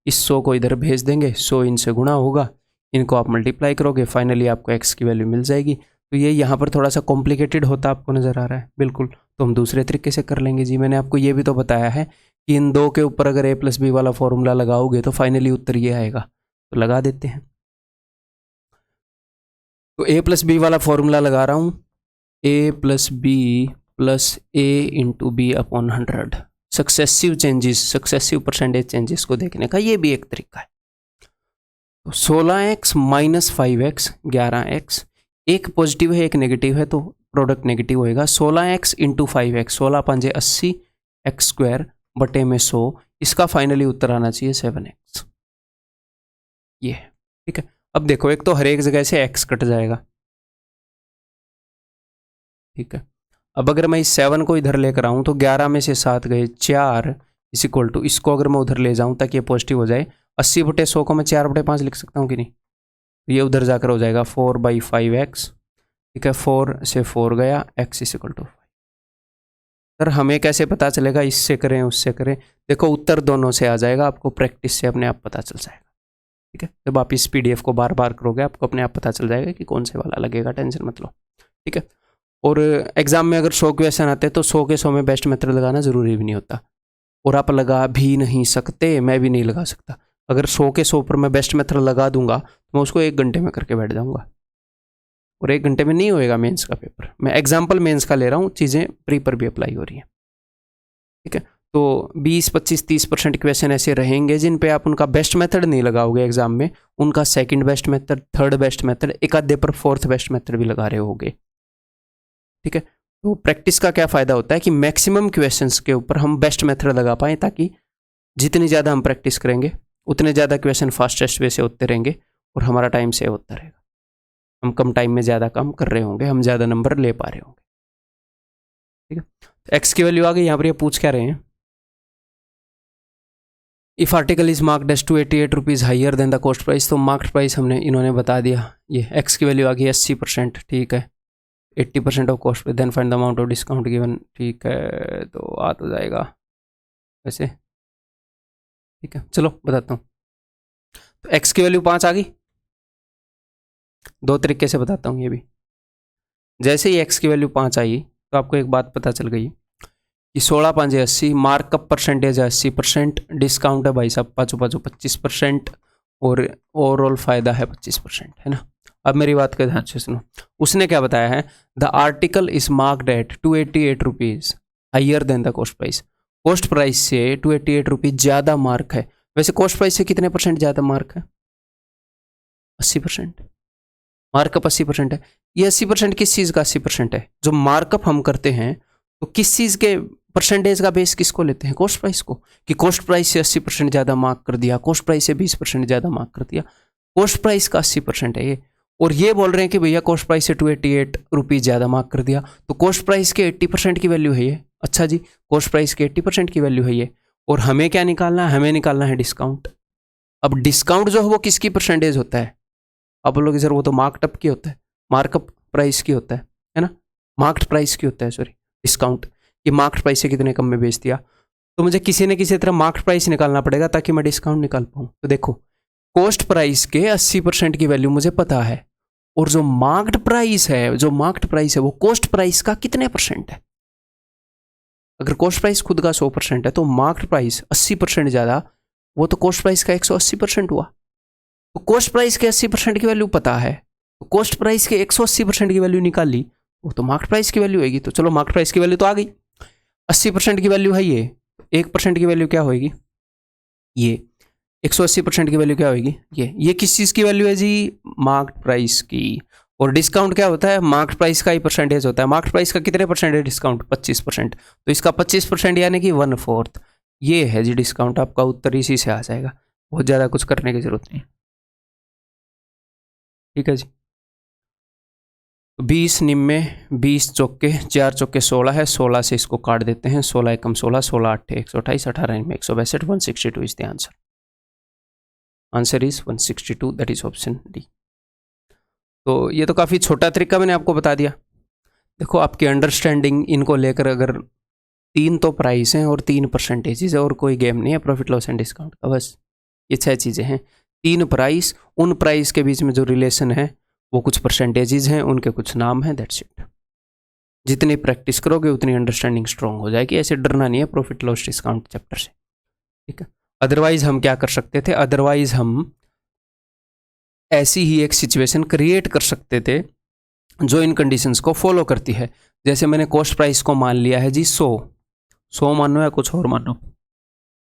इस 100 को इधर भेज देंगे, 100 इनसे गुणा होगा, इनको आप मल्टीप्लाई करोगे, फाइनली आपको x की वैल्यू मिल जाएगी। तो ये यहाँ पर थोड़ा सा कॉम्प्लिकेटेड होता आपको नज़र आ रहा है, बिल्कुल, तो हम दूसरे तरीके से कर लेंगे जी। मैंने आपको ये भी तो बताया है कि इन दो के ऊपर अगर a+b वाला फॉर्मूला लगाओगे तो फाइनली उत्तर ये आएगा, तो लगा देते हैं। तो a+b वाला फॉर्मूला लगा रहा हूँ, a+b + a × b / 100। Successive changes, successive % changes को देखने का ये भी एक तरीका है। तो 16x - 5x 11x, एक पॉजिटिव है एक नेगेटिव है तो प्रोडक्ट नेगेटिव होएगा। 16x × 5x 16 × 5 = 80 x² बटे में 100, इसका फाइनली उत्तर आना चाहिए 7x। ये ठीक है। अब देखो एक तो हर एक जगह से x कट जाएगा, ठीक है। अब अगर मैं इस 7 को इधर लेकर आऊँ तो 11 में से 7 गए 4 = इसको अगर मैं उधर ले जाऊँ ताकि ये पॉजिटिव हो जाए, 80 बटे 100 को मैं 4/5 लिख सकता हूँ कि नहीं, तो ये उधर जाकर हो जाएगा 4/5x, ठीक है। 4 से 4 गया, x = 5। सर हमें कैसे पता चलेगा, इससे करें उससे करें, देखो उत्तर दोनों से आ जाएगा, आपको प्रैक्टिस से अपने आप पता चल जाएगा, ठीक है। जब आप इस PDF को बार बार करोगे आपको अपने आप पता चल जाएगा कि कौन से वाला लगेगा, टेंशन मत लो, ठीक है। और एग्जाम में अगर 100 क्वेश्चन आते हैं तो 100 के 100 में बेस्ट मेथड लगाना ज़रूरी भी नहीं होता, और आप लगा भी नहीं सकते, मैं भी नहीं लगा सकता। अगर 100 के 100 पर मैं बेस्ट मेथड लगा दूंगा तो मैं उसको 1 घंटे में करके बैठ जाऊंगा, और 1 घंटे में नहीं होएगा मेंस का पेपर। मैं एग्जाम्पल मेंस का ले रहा हूँ, चीज़ें प्री पर भी अप्लाई हो रही हैं, ठीक है। तो 20, 25, 30% क्वेश्चन ऐसे रहेंगे जिन पे आप उनका बेस्ट मेथड नहीं लगाओगे एग्जाम में, उनका second best method, third best method, एक आधे पर फोर्थ बेस्ट मेथड भी लगा रहे होगे, ठीक है। तो प्रैक्टिस का क्या फ़ायदा होता है कि मैक्सिमम क्वेश्चंस के ऊपर हम बेस्ट मेथड लगा पाएँ, ताकि जितनी ज़्यादा हम प्रैक्टिस करेंगे उतने ज़्यादा क्वेश्चन फास्टेस्ट वे से होते रहेंगे और हमारा टाइम सेव होता रहेगा। हम कम टाइम में ज़्यादा काम कर रहे होंगे, हम ज़्यादा नंबर ले पा रहे होंगे, ठीक है। तो एक्स की वैल्यू आ गई। यहाँ पर ये पूछ क्या रहे हैं, if article is marked as 288 rupees higher than the cost price. तो मार्क्ड प्राइस हमने इन्होंने बता दिया, ये एक्स की वैल्यू आ गई 80%, ठीक है। 80% of cost, then find the amount of discount given, ठीक है। तो आ तो जाएगा वैसे, ठीक है। चलो बताता हूँ। तो एक्स की वैल्यू 5 आ गई, दो तरीके से बताता हूँ ये भी। जैसे ही एक्स की वैल्यू 5 आई तो आपको एक बात पता चल गई कि 16 × 5 = 80, मार्कअप परसेंटेज है 80%, डिस्काउंट है भाई साहब 25% और ओवरऑल फ़ायदा है 25%, है ना। अब मेरी बात का ध्यान से सुनो, उसने क्या बताया है, the article is marked at 288 rupees higher than the cost price. Cost price से 288 रुपीज़ ज़्यादा मार्क है। वैसे कॉस्ट प्राइस से कितने % ज़्यादा मार्क है, 80%। मार्कअप 80% है। ये 80% किस चीज़ का 80% है, जो मार्कअप हम करते हैं तो किस चीज़ के परसेंटेज का बेस किसको लेते हैं, कॉस्ट प्राइस को, कि कॉस्ट प्राइस से 80% ज़्यादा मार्क कर दिया, कॉस्ट प्राइस से 20% ज़्यादा मार्क कर दिया, कॉस्ट प्राइस का 80% है ये। और ये बोल रहे हैं कि भैया कॉस्ट प्राइस से 288 रुपीज़ ज़्यादा मार्क कर दिया, तो कॉस्ट प्राइस के 80% की वैल्यू है ये। अच्छा जी, कॉस्ट प्राइस के 80% की वैल्यू है ये, और हमें क्या निकालना है, हमें निकालना है डिस्काउंट। अब डिस्काउंट जो है वो किसकी परसेंटेज होता है, आप बोलोगे सर वो तो मार्कअप की होता है, मार्कअप प्राइस की होता है ना, मार्क्ड प्राइस की होता है, सॉरी डिस्काउंट। कि मार्केट प्राइस से कितने कम में बेच दिया, तो मुझे किसी न किसी तरह मार्केट प्राइस निकालना पड़ेगा ताकि मैं डिस्काउंट निकाल पाऊँ। तो देखो कॉस्ट प्राइस के 80% की वैल्यू मुझे पता है, और जो मार्केट प्राइस है वो कॉस्ट प्राइस का कितने परसेंट है। अगर कॉस्ट प्राइस खुद का 100% है तो मार्केट प्राइस 80% ज़्यादा, वो तो कॉस्ट प्राइस का 180% हुआ। तो कॉस्ट प्राइस के 80% की वैल्यू पता है, तो कॉस्ट प्राइस के 180% की वैल्यू निकाल ली, वो तो मार्केट प्राइस की वैल्यू होगी। तो चलो मार्केट प्राइस की वैल्यू तो आ गई, 80% की वैल्यू है ये, 1% की वैल्यू क्या होगी, ये 180% की वैल्यू क्या होगी, ये किस चीज़ की वैल्यू है जी, मार्केट प्राइस की। और डिस्काउंट क्या होता है, मार्केट प्राइस का ही परसेंटेज होता है। मार्केट प्राइस का कितने परसेंट है डिस्काउंट, 25%, तो इसका 25% यानी कि 1/4, ये है जी डिस्काउंट। आपका उत्तर इसी से आ जाएगा, बहुत ज़्यादा कुछ करने की जरूरत नहीं। ठीक है जी। 20 निम्न में 20 चौके 4 चौके 16 है, 16 से इसको काट देते हैं, 16 एकम 16, 16 8 128, 18 में 162, 162 is the answer. Answer is 162, that is option D. तो ये तो काफ़ी छोटा तरीका मैंने आपको बता दिया। देखो आपकी अंडरस्टैंडिंग इनको लेकर, अगर 3 तो प्राइस हैं और 3 परसेंटेजेस है, और कोई गेम नहीं है प्रॉफिट लॉस एंड डिस्काउंट का, बस ये 6 चीज़ें हैं। 3 प्राइस, उन प्राइस के बीच में जो रिलेशन है वो कुछ परसेंटेजेस हैं, उनके कुछ नाम हैं, दैट्स इट। जितनी प्रैक्टिस करोगे उतनी अंडरस्टैंडिंग स्ट्रांग हो जाएगी। ऐसे डरना नहीं है प्रॉफिट लॉस डिस्काउंट चैप्टर से, ठीक है। अदरवाइज हम क्या कर सकते थे, अदरवाइज हम ऐसी ही एक सिचुएशन क्रिएट कर सकते थे जो इन कंडीशंस को फॉलो करती है। जैसे मैंने कॉस्ट प्राइस को मान लिया है जी 100 मानो या कुछ और मानो,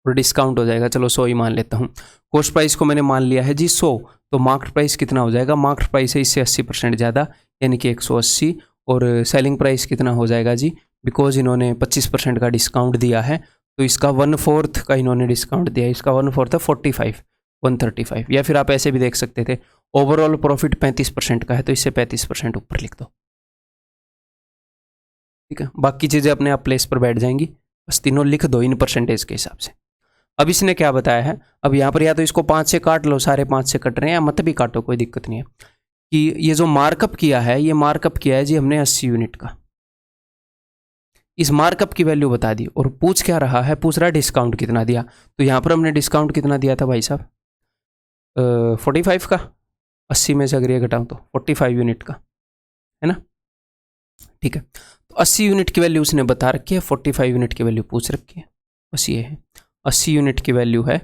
और डिस्काउंट हो जाएगा, चलो 100 ही मान लेता हूँ। कॉस्ट प्राइस को मैंने मान लिया है जी 100, तो मार्केट प्राइस कितना हो जाएगा, मार्केट प्राइस है इससे 80% ज़्यादा यानी कि 180, और सेलिंग प्राइस कितना हो जाएगा जी, बिकॉज इन्होंने 25% का डिस्काउंट दिया है, तो इसका 1/4 का इन्होंने डिस्काउंट दिया है, इसका 1/4 है 45, 135। या फिर आप ऐसे भी देख सकते थे, ओवरऑल प्रॉफिट 35% का है, तो इससे 35% ऊपर लिख दो, ठीक है। बाकी चीज़ें अपने आप प्लेस पर बैठ जाएंगी, बस तीनों लिख दो इन परसेंटेज के हिसाब से। अब इसने क्या बताया है, अब यहाँ पर या तो इसको 5 से काट लो, सारे 5 से कट रहे हैं, या मत भी काटो, कोई दिक्कत नहीं है। कि ये जो मार्कअप किया है, ये मार्कअप किया है जी हमने 80 यूनिट का, इस मार्कअप की वैल्यू बता दी, और पूछ क्या रहा है, पूछ रहा है डिस्काउंट कितना दिया। तो यहाँ पर हमने डिस्काउंट कितना दिया था भाई साहब, 45 का, 80 में से अगर ये घटाऊँ तो 45 यूनिट का, है ना, ठीक है। तो 80 यूनिट की वैल्यू उसने बता रखी है, 45 यूनिट की वैल्यू पूछ रखी है, बस ये है। 80 यूनिट की वैल्यू है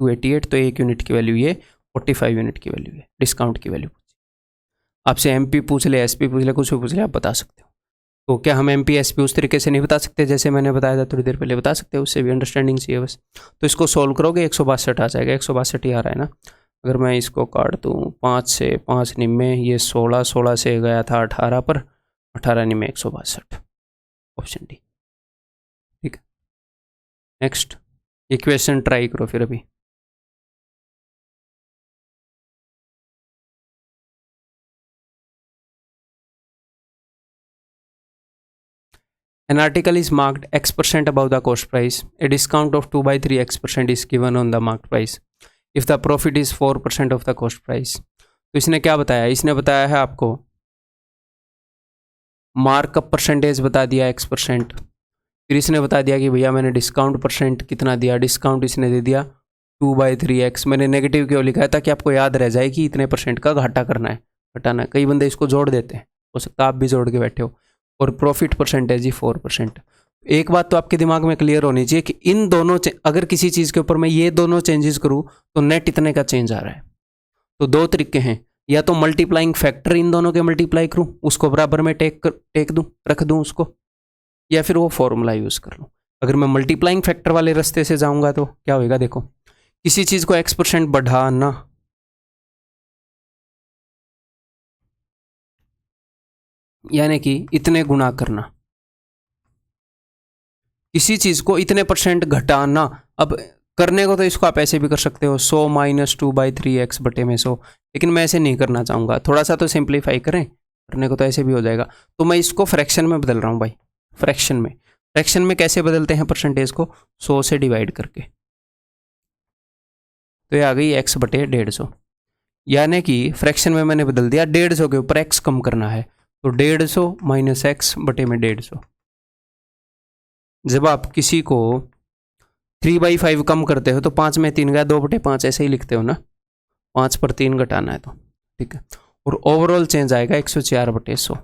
288, तो 1 यूनिट की वैल्यू ये, 45 यूनिट की वैल्यू है, डिस्काउंट की वैल्यू। आपसे एमपी पूछ ले, एसपी पूछ ले, कुछ भी पूछ ले, आप बता सकते हो। तो क्या हम एमपी एसपी उस तरीके से नहीं बता सकते जैसे मैंने बताया था थोड़ी देर पहले, बता सकते हो, उससे भी अंडरस्टैंडिंग चाहिए बस। तो इसको सोल्व करोगे 162 आ जाएगा, 162 ही आ रहा है ना। अगर मैं इसको काट दूँ 5 से, 5 निम्मे ये 16, 16 से गया था 18 पर, 18 निम्मे 162, ऑप्शन डी, ठीक है। नेक्स्ट इक्वेशन ट्राई करो फिर अभी। An article is marked X% above the cost price. A discount of 2/3 X% is given on the marked price. If the profit is 4% of the cost price. तो इसने क्या बताया, इसने बताया है आपको मार्कअप परसेंटेज बता दिया X%, फिर इसने बता दिया कि भैया मैंने डिस्काउंट परसेंट कितना दिया, डिस्काउंट इसने दे दिया 2/3x। मैंने नेगेटिव क्यों लिखा है, ताकि आपको याद रह जाए कि इतने परसेंट का घाटा करना है, घटाना है। कई बंदे इसको जोड़ देते हैं, हो सकता है आप भी जोड़ के बैठे हो। और प्रॉफिट परसेंटेज ही 4%। एक बात तो आपके दिमाग में क्लियर होनी चाहिए कि इन दोनों, अगर किसी चीज़ के ऊपर मैं ये दोनों चेंजेस करूँ तो नेट इतने का चेंज आ रहा है। तो 2 तरीके हैं, या तो मल्टीप्लाइंग फैक्टर इन दोनों के मल्टीप्लाई करूँ, उसको बराबर में टेक दूँ, रख दूँ उसको, या फिर वो फॉर्मूला यूज़ कर लूँ। अगर मैं मल्टीप्लाइंग फैक्टर वाले रास्ते से जाऊँगा तो क्या होएगा, देखो किसी चीज़ को X% बढ़ाना, यानी कि इतने गुना करना, किसी चीज़ को इतने परसेंट घटाना। अब करने को तो इसको आप ऐसे भी कर सकते हो, 100 - 2/3x बटे में 100, लेकिन मैं ऐसे नहीं करना चाहूँगा, थोड़ा सा तो सिंप्लीफाई करें, करने को तो ऐसे भी हो जाएगा। तो मैं इसको फ्रैक्शन में बदल रहा हूँ भाई, फ्रैक्शन में। फ्रैक्शन में कैसे बदलते हैं परसेंटेज को, 100 से डिवाइड करके, तो ये आ गई x बटे 150, यानी कि फ्रैक्शन में मैंने बदल दिया, 150 के ऊपर x कम करना है, तो 150 - x बटे में 150, जब आप किसी को 3/5 कम करते हो तो 5 में 3 गया, 2/5 ऐसे ही लिखते हो ना, 5 पर 3 घटाना है तो, ठीक है। और ओवरऑल चेंज आएगा 104/100।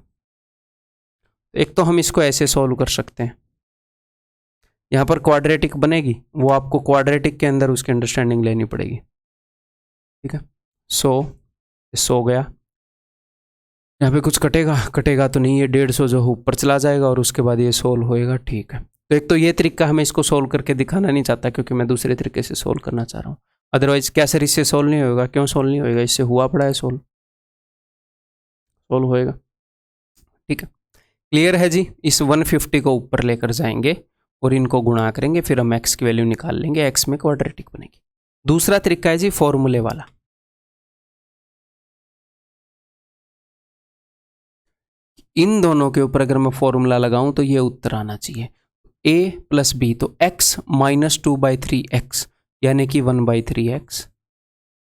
एक तो हम इसको ऐसे सॉल्व कर सकते हैं, यहाँ पर क्वाड्रेटिक बनेगी, वो आपको क्वाड्रेटिक के अंदर उसकी अंडरस्टैंडिंग लेनी पड़ेगी, ठीक है। 100 गया, यहाँ पे कुछ कटेगा तो नहीं, ये 150 जो ऊपर चला जाएगा और उसके बाद ये सोल्व होएगा, ठीक है। तो एक तो ये तरीका हमें इसको सोल्व करके दिखाना नहीं चाहता, क्योंकि मैं दूसरे तरीके से सोल्व करना चाह रहा हूँ। अदरवाइज क्या सर इससे सोल्व नहीं होगा? क्यों सोल्व नहीं होएगा? इससे हुआ पड़ा है सोल्व होएगा, ठीक है। क्लियर है जी? इस 150 को ऊपर लेकर जाएंगे और इनको गुणा करेंगे, फिर हम x की वैल्यू निकाल लेंगे, x में क्वाड्रेटिक बनेगी। दूसरा तरीका है जी फॉर्मूले वाला। इन दोनों के ऊपर अगर मैं फॉर्मूला लगाऊं तो ये उत्तर आना चाहिए, a प्लस बी, तो x माइनस 2/3x यानी कि 1/3x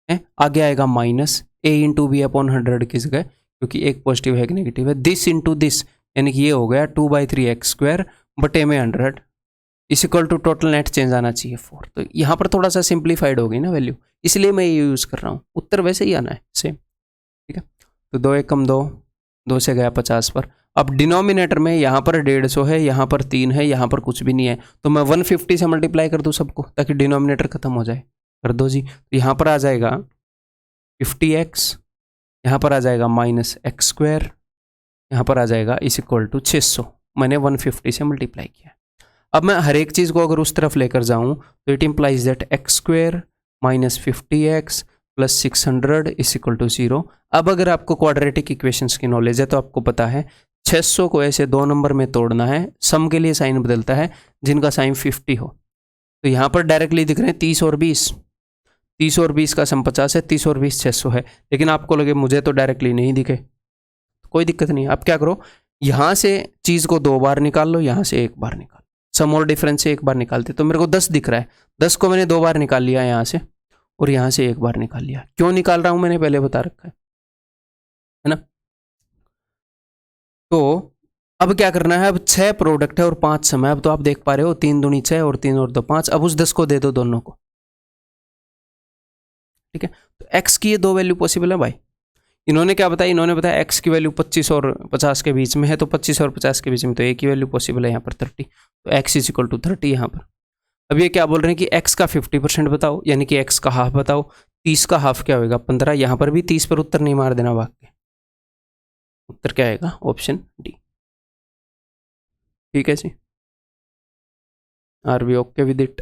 है, आगे आएगा minus a into B upon 100 की जगह, क्योंकि एक पॉजिटिव है एक नेगेटिव है, दिस इंटू दिस यानी कि ये हो गया 2/3x² बटे में 100 इस equal to total net change आना चाहिए 4। तो यहाँ पर थोड़ा सा सिंप्लीफाइड हो गई ना वैल्यू, इसलिए मैं ये यूज़ कर रहा हूँ, उत्तर वैसे ही आना है सेम, ठीक है। तो 2 एकम 2, 2 से गया 50 पर। अब डिनोमिनेटर में यहाँ पर 150 है, यहाँ पर 3 है, यहाँ पर कुछ भी नहीं है, तो मैं 150 से मल्टीप्लाई कर दूँ सबको, ताकि डिनोमिनेटर खत्म हो जाए। कर दो जी, तो यहाँ पर आ जाएगा 50x, यहाँ पर आ जाएगा -x², यहाँ पर आ जाएगा इस इक्वल टू 600। मैंने 150 से मल्टीप्लाई किया। अब मैं हर एक चीज़ को अगर उस तरफ लेकर जाऊँ तो it implies that x² minus 50x plus 600 is equal to 0। अब अगर आपको क्वाड्रेटिक इक्वेशंस की नॉलेज है तो आपको पता है 600 को ऐसे 2 नंबर में तोड़ना है, सम के लिए साइन बदलता है, जिनका साइन 50 हो। तो यहाँ पर डायरेक्टली दिख रहे हैं 30 और 20, 30 और 20 का सम 50 है, 30 और 20 600 है, लेकिन आपको लगे मुझे तो डायरेक्टली नहीं दिखे, कोई दिक्कत नहीं। आप क्या करो, यहाँ से चीज़ को 2 बार निकाल लो, यहाँ से 1 बार निकाल, सम और डिफरेंस से 1 बार निकालते, तो मेरे को 10 दिख रहा है, 10 को मैंने 2 बार निकाल लिया यहाँ से, और यहाँ से 1 बार निकाल लिया। क्यों निकाल रहा हूँ मैंने पहले बता रखा है ना। तो अब क्या करना है, अब 6 प्रोडक्ट है और 5 सम है। अब तो आप देख पा रहे हो 3 दूनी 6 और 3 और 2 5। अब उस 10 को दे दो दोनों को, ठीक है। तो x की ये 2 वैल्यू पॉसिबल है भाई। इन्होंने क्या बताया, इन्होंने बताया x की वैल्यू 25 और 50 के बीच में है, तो 25 और 50 के बीच में तो एक ही वैल्यू पॉसिबल है यहाँ पर 30, तो x इज इक्वल टू 30 यहाँ पर। अब ये क्या बोल रहे हैं कि x का 50% बताओ, यानी कि x का हाफ बताओ। 30 का हाफ क्या होगा 15, यहाँ पर भी 30 पर उत्तर नहीं मार देना भाग के, उत्तर क्या आएगा ऑप्शन डी, ठीक है जी। Are we okay with it?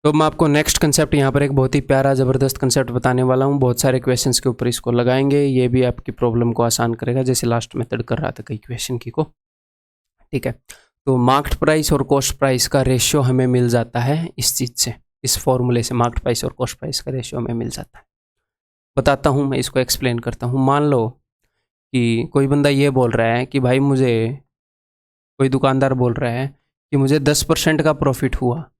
तो मैं आपको नेक्स्ट कंसेप्ट यहाँ पर एक बहुत ही प्यारा ज़बरदस्त कंसेप्ट बताने वाला हूँ। बहुत सारे क्वेश्चंस के ऊपर इसको लगाएंगे, ये भी आपकी प्रॉब्लम को आसान करेगा, जैसे लास्ट मेथड कर रहा था कई क्वेश्चन की को, ठीक है। तो मार्केट प्राइस और कॉस्ट प्राइस का रेशियो हमें मिल जाता है इस चीज़ से, इस फॉर्मूले से मार्केट प्राइस और कॉस्ट प्राइस का रेशियो हमें मिल जाता है। बताता हूँ, मैं इसको एक्सप्लेन करता हूँ। मान लो कि कोई बंदा ये बोल रहा है कि भाई मुझे, कोई दुकानदार बोल रहा है कि मुझे 10% का प्रॉफिट हुआ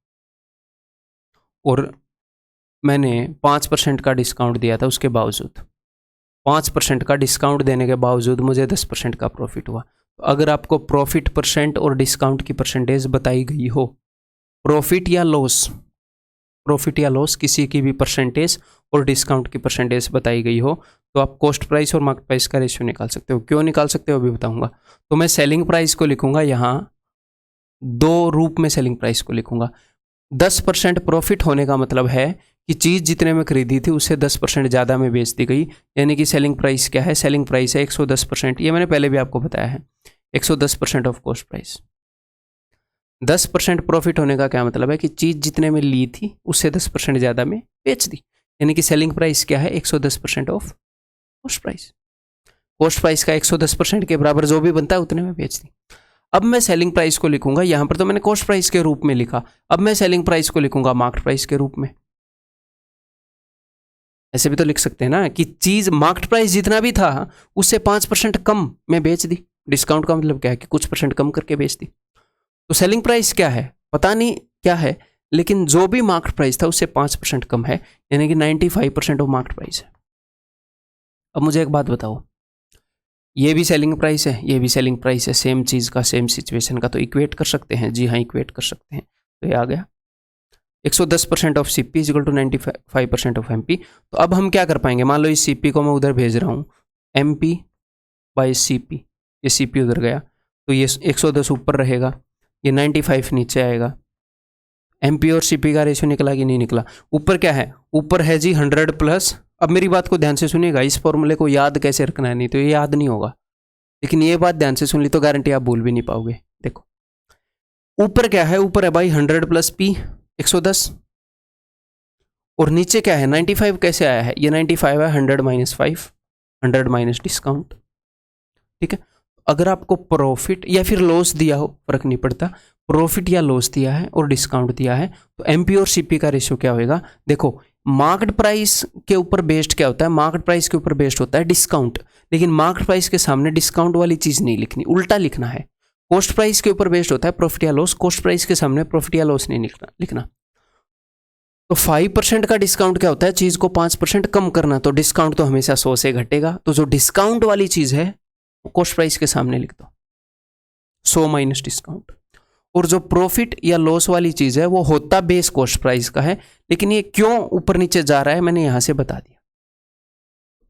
और मैंने 5% का डिस्काउंट दिया था, उसके बावजूद 5% का डिस्काउंट देने के बावजूद मुझे 10% का प्रॉफिट हुआ। तो अगर आपको प्रॉफिट परसेंट और डिस्काउंट की परसेंटेज बताई गई हो, प्रॉफिट या लॉस किसी की भी परसेंटेज और डिस्काउंट की परसेंटेज बताई गई हो, तो आप कॉस्ट प्राइस और मार्केट प्राइस का रेशियो निकाल सकते हो। क्यों निकाल सकते हो अभी बताऊंगा। तो मैं सेलिंग प्राइस को लिखूंगा, यहाँ 2 रूप में सेलिंग प्राइस को लिखूंगा। 10% प्रॉफिट होने का मतलब है कि चीज़ जितने में खरीदी थी उससे 10% ज़्यादा में बेच दी गई, यानी कि सेलिंग प्राइस क्या है, सेलिंग प्राइस है 110%। ये मैंने पहले भी आपको बताया है, 110% ऑफ कॉस्ट प्राइस। 10% प्रॉफिट होने का क्या मतलब है कि चीज़ जितने में ली थी उससे 10% ज़्यादा में बेच दी, यानी कि सेलिंग प्राइस क्या है, 110% of cost price. Cost price का 110% के बराबर जो भी बनता है उतने में बेच दी। अब मैं सेलिंग प्राइस को लिखूंगा, यहाँ पर तो मैंने कॉस्ट प्राइस के रूप में लिखा, अब मैं सेलिंग प्राइस को लिखूंगा मार्केट प्राइस के रूप में। ऐसे भी तो लिख सकते हैं ना कि चीज़ मार्केट प्राइस जितना भी था उससे 5% कम में बेच दी। डिस्काउंट का मतलब क्या है कि कुछ परसेंट कम करके बेच दी। तो सेलिंग प्राइस क्या है पता नहीं क्या है, लेकिन जो भी मार्केट प्राइस था उससे 5% कम है, यानी कि 95% ऑफ मार्केट प्राइस है। अब मुझे एक बात बताओ, ये भी सेलिंग प्राइस है, ये भी सेलिंग प्राइस है, सेम चीज़ का, सेम सिचुएशन का, तो इक्वेट कर सकते हैं? जी हाँ, इक्वेट कर सकते हैं। तो ये आ गया 110% of CP is equal to 95% of MP. तो अब हम क्या कर पाएंगे, मान लो इस सीपी को मैं उधर भेज रहा हूँ, एमपी बाई सीपी, ये सीपी उधर गया तो ये 110 ऊपर रहेगा, ये 95 नीचे आएगा। एमपी और सीपी का रेशियो निकला कि नहीं निकला? ऊपर क्या है, ऊपर है जी 100 प्लस। अब मेरी बात को ध्यान से सुनिएगा, इस फॉर्मूले को याद कैसे रखना है, नहीं तो ये याद नहीं होगा, लेकिन ये बात ध्यान से सुन ली तो गारंटी आप भूल भी नहीं पाओगे। देखो ऊपर क्या है, ऊपर है भाई 100 प्लस पी 110, और नीचे क्या है 95 कैसे आया है, ये 95 है 100 माइनस 5, 100 माइनस डिस्काउंट। ठीक है, अगर आपको प्रॉफिट या फिर लॉस दिया हो फर्क नहीं पड़ता, प्रॉफिट या लॉस दिया है और डिस्काउंट दिया है तो एमपी और सीपी का रेशियो क्या होगा? देखो मार्केट प्राइस के ऊपर बेस्ड क्या होता है, मार्केट प्राइस के ऊपर बेस्ड होता है डिस्काउंट, लेकिन मार्केट प्राइस के सामने डिस्काउंट वाली चीज नहीं लिखनी, उल्टा लिखना है। कॉस्ट प्राइस के ऊपर बेस्ड होता है प्रॉफिट या लॉस, कॉस्ट प्राइस के सामने प्रॉफिट या लॉस नहीं लिखना। तो 5% का डिस्काउंट क्या होता है, चीज को 5% कम करना, तो डिस्काउंट तो हमेशा 100 से घटेगा, तो जो डिस्काउंट वाली चीज है वो कॉस्ट प्राइस के सामने लिख दो 100 माइनस डिस्काउंट। और जो प्रॉफिट या लॉस वाली चीज है वो होता बेस कॉस्ट प्राइस का है, लेकिन ये क्यों ऊपर नीचे जा रहा है मैंने यहां से बता दिया।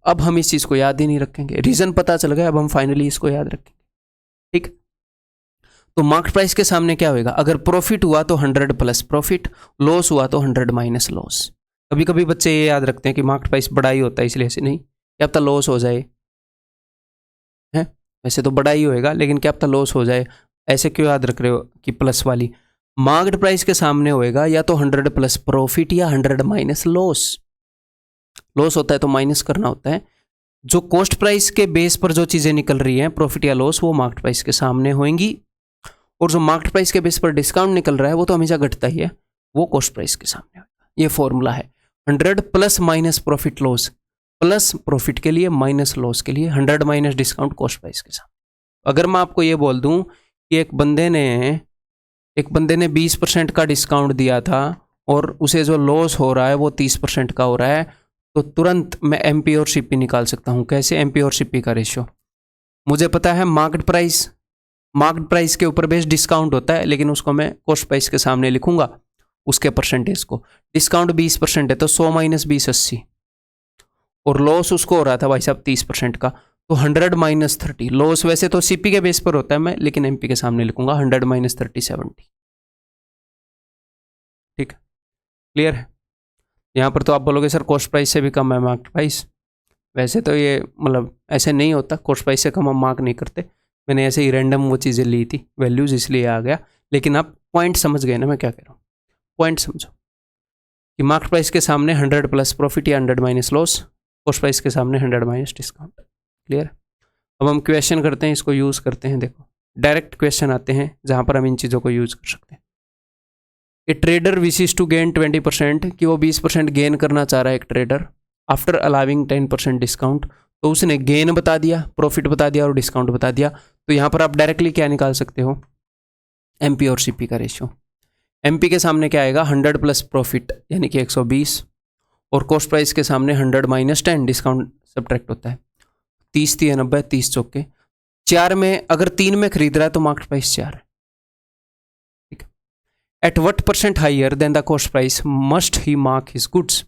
अब हम इस चीज को याद ही नहीं रखेंगे, रीजन पता चल गया, अब हम फाइनली इसको याद रखेंगे। ठीक, तो मार्केट प्राइस के सामने क्या होगा, अगर प्रॉफिट हुआ तो 100 प्लस प्रॉफिट, लॉस हुआ तो 100 माइनस लॉस। कभी कभी बच्चे ये याद रखते हैं कि मार्केट प्राइस बड़ा ही होता है इसलिए ऐसे नहीं, क्या पता लॉस हो जाए, है वैसे तो बड़ा ही होएगा लेकिन क्या पता लॉस हो जाए, ऐसे क्यों याद रख रहे हो कि प्लस वाली? मार्केट प्राइस के सामने होएगा या तो 100 प्लस प्रॉफिट या 100 माइनस लॉस। लॉस होता है तो माइनस करना होता है। जो कॉस्ट प्राइस के बेस पर जो चीजें निकल रही हैं प्रॉफिट या लॉस वो मार्केट प्राइस के सामने होंगी, और जो मार्केट प्राइस के बेस पर डिस्काउंट निकल रहा है वो तो हमेशा घटता ही है, वो कॉस्ट प्राइस के सामने होगा। ये फॉर्मूला है 100 plus minus profit loss, plus profit के लिए माइनस लॉस के लिए, 100 माइनस डिस्काउंट कॉस्ट प्राइस के सामने। अगर मैं आपको ये बोल दूं कि एक बंदे ने 20% का डिस्काउंट दिया था और उसे जो लॉस हो रहा है वो 30% का हो रहा है, तो तुरंत मैं एमपी और सीपी निकाल सकता हूं। कैसे? एमपी और सीपी का रेशियो मुझे पता है, मार्केट प्राइस के ऊपर बेस्ड डिस्काउंट होता है, लेकिन उसको मैं कॉस्ट प्राइस के सामने लिखूंगा उसके परसेंटेज को। डिस्काउंट 20% है तो 100 माइनस 20 80, और लॉस उसको हो रहा था भाई साहब 30% का, तो 100 माइनस 30। लॉस वैसे तो सीपी के बेस पर होता है मैं, लेकिन एमपी के सामने लिखूंगा 100 माइनस 30 70। ठीक, क्लियर है? यहाँ पर तो आप बोलोगे सर कॉस्ट प्राइस से भी कम है मार्केट प्राइस, वैसे तो ये मतलब ऐसे नहीं होता, कॉस्ट प्राइस से कम हम मार्क नहीं करते, मैंने ऐसे ही रैंडम वो चीज़ें ली थी वैल्यूज इसलिए आ गया, लेकिन आप पॉइंट समझ गए ना मैं क्या कह रहा हूँ? पॉइंट समझो कि मार्केट प्राइस के सामने 100 प्लस प्रॉफिट या 100 माइनस लॉस, कॉस्ट प्राइस के सामने 100 माइनस डिस्काउंट। क्लियर? अब हम क्वेश्चन करते हैं, इसको यूज़ करते हैं। देखो डायरेक्ट क्वेश्चन आते हैं जहाँ पर हम इन चीज़ों को यूज़ कर सकते हैं। A trader wishes to gain 20%, कि वो 20% गेन करना चाह रहा है एक ट्रेडर आफ्टर अलाउिंग 10% डिस्काउंट, तो उसने गेन बता दिया, प्रॉफिट बता दिया और डिस्काउंट बता दिया। तो यहाँ पर आप डायरेक्टली क्या निकाल सकते हो, एमपी और सीपी का रेशियो। एमपी के सामने क्या आएगा 100 प्लस प्रॉफिट यानी कि 120, और कॉस्ट प्राइस के सामने 100 माइनस 10 डिस्काउंट सब्ट्रैक्ट होता है, 30 3 90 30 चौके 4 में, अगर 3 में खरीद रहा है तो मार्केट प्राइस 4 है। ठीक है, at what percent higher than the cost price must he mark his goods,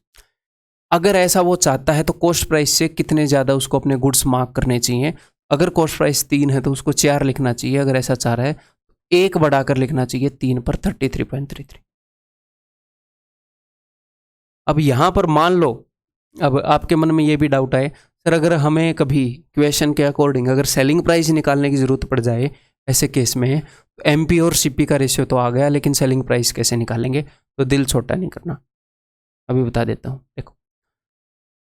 अगर ऐसा वो चाहता है तो कॉस्ट प्राइस से कितने ज़्यादा उसको अपने गुड्स मार्क करने चाहिए। अगर कॉस्ट प्राइस 3 है तो उसको 4 लिखना चाहिए, अगर ऐसा चाह रहा है तो 1 बढ़ाकर लिखना चाहिए 3 पर 33.33। अब यहाँ पर मान लो, अब आपके मन में ये भी डाउट आए सर अगर हमें कभी क्वेश्चन के अकॉर्डिंग अगर सेलिंग प्राइस निकालने की ज़रूरत पड़ जाए ऐसे केस में, तो एमपी और सीपी का रेशियो तो आ गया, लेकिन सेलिंग प्राइस कैसे निकालेंगे? तो दिल छोटा नहीं करना, अभी बता देता हूँ। देखो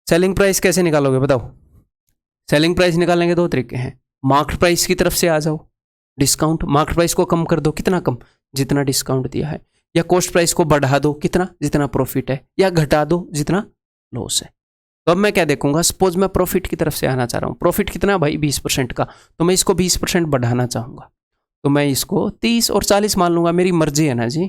सेलिंग प्राइस कैसे निकालोगे बताओ? सेलिंग प्राइस निकालने के 2 तरीके हैं, मार्केट प्राइस की तरफ से आ जाओ, डिस्काउंट मार्केट प्राइस को कम कर दो, कितना कम? जितना डिस्काउंट दिया है, या कॉस्ट प्राइस को बढ़ा दो, कितना? जितना प्रॉफिट है, या घटा दो जितना लॉस है। तो अब मैं क्या देखूंगा, सपोज मैं प्रॉफिट की तरफ से आना चाह रहा हूँ, प्रॉफिट कितना भाई 20% का, तो मैं इसको 20% बढ़ाना चाहूंगा, तो मैं इसको 30 और 40 मान लूंगा, मेरी मर्जी है ना जी,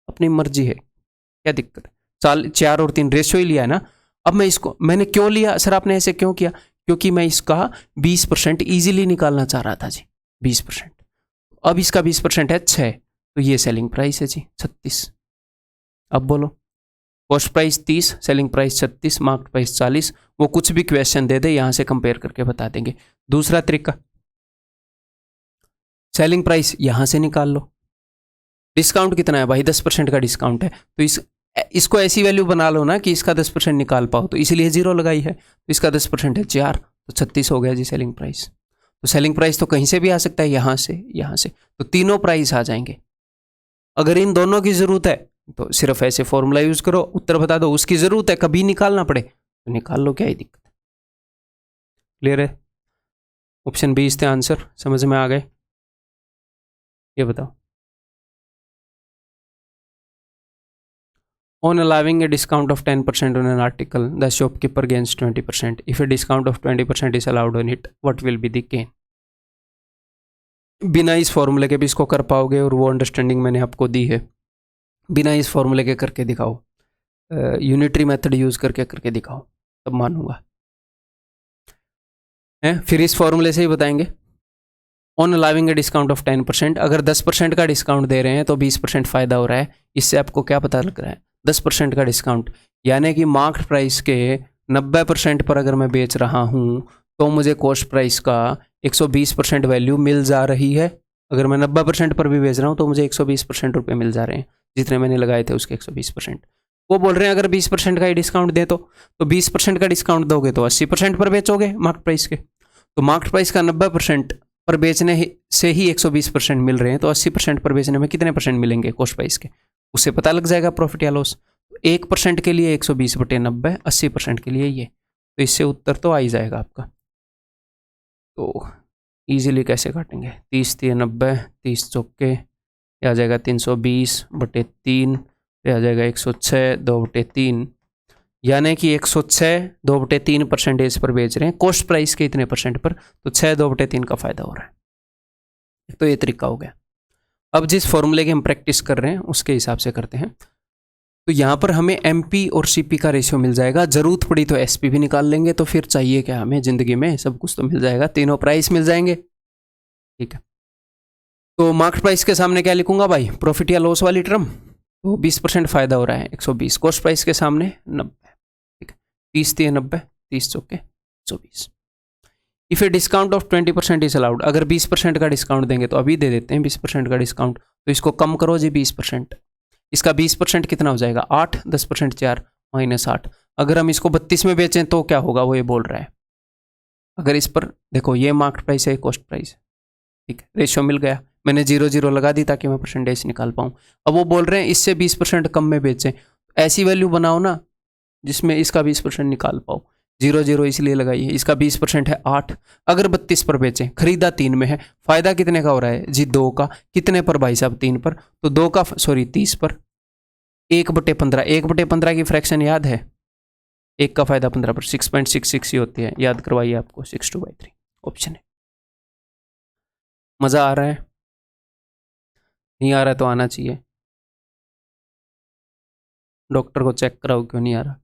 अपनी मर्जी है, क्या दिक्कत है? 4 और 3 रेशियो ही लिया है ना, अब मैं इसको मैंने क्यों लिया सर, आपने ऐसे क्यों किया? क्योंकि मैं इसका 20% ईजिली निकालना चाह रहा था जी, 20%। अब इसका 20% है 6, तो ये सेलिंग प्राइस है जी 36। अब बोलो, cost price 30, selling price 36, market price 40। वो कुछ भी क्वेश्चन दे दे यहां से कंपेयर करके बता देंगे। दूसरा तरीका, सेलिंग प्राइस यहां से निकाल लो। डिस्काउंट कितना है भाई? 10% का डिस्काउंट है, तो इसको ऐसी वैल्यू बना लो ना कि इसका 10% निकाल पाओ, तो इसलिए 0 लगाई है। तो इसका 10% है 4, तो 36 हो गया जी सेलिंग प्राइस। तो सेलिंग प्राइस तो कहीं से भी आ सकता है, यहां से, तो तीनों प्राइस आ जाएंगे। अगर इन दोनों की जरूरत है तो सिर्फ ऐसे फॉर्मूला यूज करो, उत्तर बता दो। उसकी जरूरत है कभी निकालना पड़े तो निकाल लो, क्या ही दिक्कत है। क्लियर है? ऑप्शन 20 थे आंसर, समझ में आ गए? ये बताओ। On allowing a discount of 10% on an article, the shopkeeper gains 20%. If a discount of 20% is allowed on it, what will be the gain? बिना इस फॉर्मूले के भी इसको कर पाओगे, और वो अंडरस्टैंडिंग मैंने आपको दी है। बिना इस फॉर्मूले के करके दिखाओ, यूनिटरी मेथड यूज करके दिखाओ, तब मानूंगा। फिर इस फॉर्मूले से ही बताएंगे। On allowing A discount of 10%, अगर 10% का डिस्काउंट दे रहे हैं तो 20% फायदा हो रहा है। इससे आपको क्या पता लग रहा है? 10% का डिस्काउंट, यानी कि मार्केट प्राइस के 90% पर अगर मैं बेच रहा हूं तो मुझे कॉस्ट प्राइस का 120% वैल्यू मिल जा रही है। अगर मैं 90% पर भी बेच रहा हूं तो मुझे 120% रुपये मिल जा रहे हैं, जितने मैंने लगाए थे उसके 120%। वो बोल रहे हैं अगर 20% का ही डिस्काउंट दे तो 20% का डिस्काउंट दोगे तो 80% पर बेचोगे मार्केट प्राइस के। तो मार्केट प्राइस का 90% पर बेचने से ही 120% मिल रहे हैं, तो 80% पर बेचने में कितने परसेंट मिलेंगे कॉस्ट प्राइस के? उससे पता लग जाएगा प्रॉफिट या लॉस। 1% के लिए 120/90, 80% के लिए ये, तो इससे उत्तर तो आ ही जाएगा आपका। तो इजीली कैसे काटेंगे? 30 × 90, 30 चौके, ये आ जाएगा 320/3, ये आ जाएगा 106 2/3, यानी कि 106 2/3% पर बेच रहे हैं कॉस्ट प्राइस के इतने परसेंट पर, तो 6 2/3 का फायदा हो रहा है। तो ये तरीका हो गया। अब जिस फॉर्मूले की हम प्रैक्टिस कर रहे हैं उसके हिसाब से करते हैं। तो यहाँ पर हमें एमपी और सीपी का रेशियो मिल जाएगा, जरूरत पड़ी तो एसपी भी निकाल लेंगे। तो फिर चाहिए क्या हमें जिंदगी में? सब कुछ तो मिल जाएगा, तीनों प्राइस मिल जाएंगे। ठीक है, तो मार्केट प्राइस के सामने क्या लिखूंगा भाई? प्रॉफिट या लॉस वाली टर्म। तो 20% फायदा हो रहा है 120, कॉस्ट प्राइस के सामने 90। ठीक है, 30 × 90, 30 चौके 120। If A discount of 20% is allowed, अगर 20% का डिस्काउंट देंगे तो अभी दे देते हैं 20% का डिस्काउंट, तो इसको कम करो जी 20%। इसका 20% कितना हो जाएगा? 8, 10% 4 -8। अगर हम इसको 32 में बेचें तो क्या होगा? वो ये बोल रहा है। अगर इस पर देखो, ये मार्केट प्राइस है, कॉस्ट प्राइस है। ठीक है, रेशियो मिल गया। मैंने 0 0 लगा दी ताकि मैं परसेंटेज निकाल पाऊँ। अब वो बोल रहे हैं इससे 20% कम में बेचें, ऐसी वैल्यू बनाओ ना जिसमें इसका 20% निकाल पाओ। 0 0 इसलिए लगाइए, इसका 20% है 8। अगर 32 पर बेचें, खरीदा 3 में है, फायदा कितने का हो रहा है जी? 2 का। कितने पर भाई साहब? 3 पर। तो 2 का 30 पर 1/15। 1/15 की फ्रैक्शन याद है? 1 का फायदा 15 पर 6.66 ही होती है, याद करवाइए आपको। 62/3 ऑप्शन है। मजा आ रहा है? नहीं आ रहा है तो आना चाहिए। डॉक्टर को चेक कराओ क्यों नहीं आ रहा,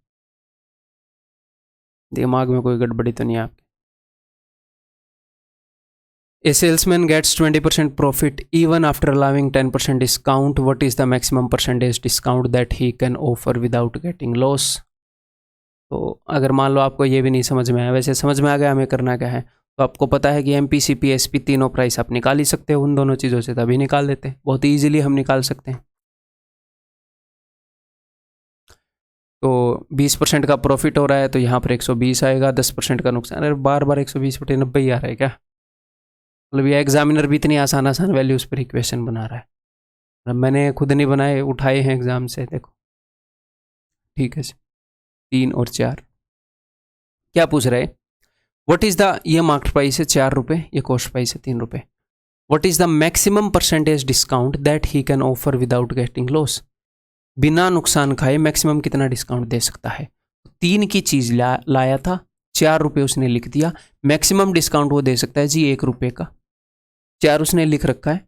दिमाग में कोई गड़बड़ी तो नहीं है आपके। A salesman gets 20% profit even after allowing 10% discount. What is the maximum percentage discount that he can offer without getting loss? तो अगर मान लो आपको ये भी नहीं समझ में आया, वैसे समझ में आ गया हमें करना क्या है। तो आपको पता है कि एमपी सीपी एसपी तीनों प्राइस आप निकाल ही सकते हो उन दोनों चीज़ों से, तभी निकाल देते हैं, बहुत ईजिली हम निकाल सकते हैं। तो 20% का प्रॉफिट हो रहा है तो यहाँ पर 120 आएगा, 10% का नुकसान। अरे बार बार 120/90 ही आ रहा है क्या? मतलब ये एग्जामिनर भी इतनी आसान आसान वैल्यूज पर ही क्वेश्चन बना रहा है, मैंने खुद नहीं बनाए, उठाए हैं एग्जाम से। देखो ठीक है, 3 और 4 क्या पूछ रहे हैं? व्हाट इज द, ये मार्केट प्राइस है 4 रुपये, ये कॉस्ट प्राइस है 3 रुपये। What is the maximum percentage discount that he can offer without getting loss? बिना नुकसान खाए मैक्सिमम कितना डिस्काउंट दे सकता है? 3 की चीज लाया था, 4 रुपये उसने लिख दिया, मैक्सिमम डिस्काउंट वो दे सकता है जी 1 रुपये का। 4 उसने लिख रखा है,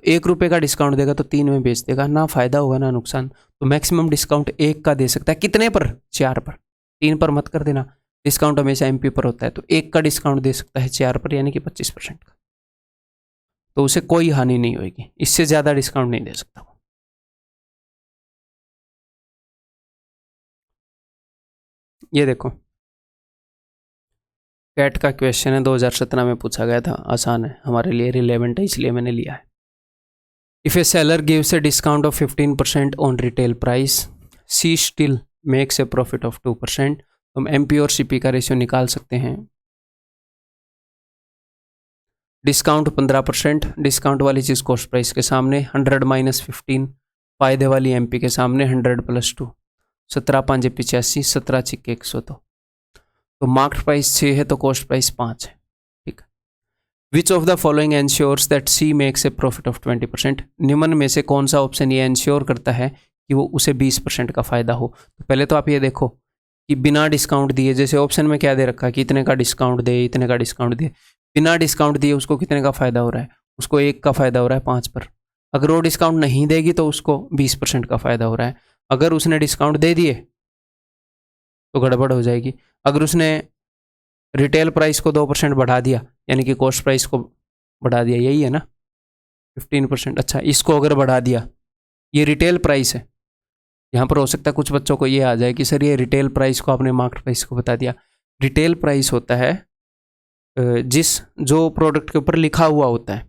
1 रुपये का डिस्काउंट देगा तो 3 में बेच देगा, ना फायदा होगा ना नुकसान। तो मैक्सिमम डिस्काउंट 1 का दे सकता है, कितने पर? 4 पर। 3 पर मत कर देना, डिस्काउंट हमेशा एमपी पर होता है, तो 1 का डिस्काउंट दे सकता है 4 पर, यानी कि 25% का, तो उसे कोई हानि नहीं होगी, इससे ज़्यादा डिस्काउंट नहीं दे सकता वो। ये देखो कैट का क्वेश्चन है, 2017 में पूछा गया था, आसान है, हमारे लिए रिलेवेंट है, इसलिए मैंने लिया है। If a seller gives a discount of 15% on retail price, she still makes a profit of 2%, हम एमपी और सीपी का रेशियो निकाल सकते हैं। डिस्काउंट 15%, डिस्काउंट वाली चीज़ कॉस्ट प्राइस के सामने, 100 - 15 फायदे वाली एमपी के सामने, 100 + 2, 17 5 85, 17 6 102, तो मार्केट प्राइस 6 है तो कॉस्ट प्राइस 5 है, ठीक है। Which of the following ensures that she makes a profit of 20%, निम्न में से कौन सा ऑप्शन ये एंश्योर करता है कि वो उसे 20% का फायदा हो। तो पहले तो आप ये देखो कि बिना डिस्काउंट दिए, जैसे ऑप्शन में क्या दे रखा है कि इतने का डिस्काउंट दे, इतने का डिस्काउंट दे, बिना डिस्काउंट दिए उसको कितने का फायदा हो रहा है, उसको 1 का फायदा हो रहा है 5 पर। अगर वो डिस्काउंट नहीं देगी तो उसको 20% का फायदा हो रहा है। अगर उसने डिस्काउंट दे दिए तो गड़बड़ हो जाएगी। अगर उसने रिटेल प्राइस को 2% बढ़ा दिया, यानी कि कॉस्ट प्राइस को बढ़ा दिया, यही है ना 15%, अच्छा इसको अगर बढ़ा दिया, ये रिटेल प्राइस है, यहाँ पर हो सकता है कुछ बच्चों को ये आ जाए कि सर ये रिटेल प्राइस को आपने मार्केट प्राइस को बता दिया। रिटेल प्राइस होता है जो प्रोडक्ट के ऊपर लिखा हुआ होता है,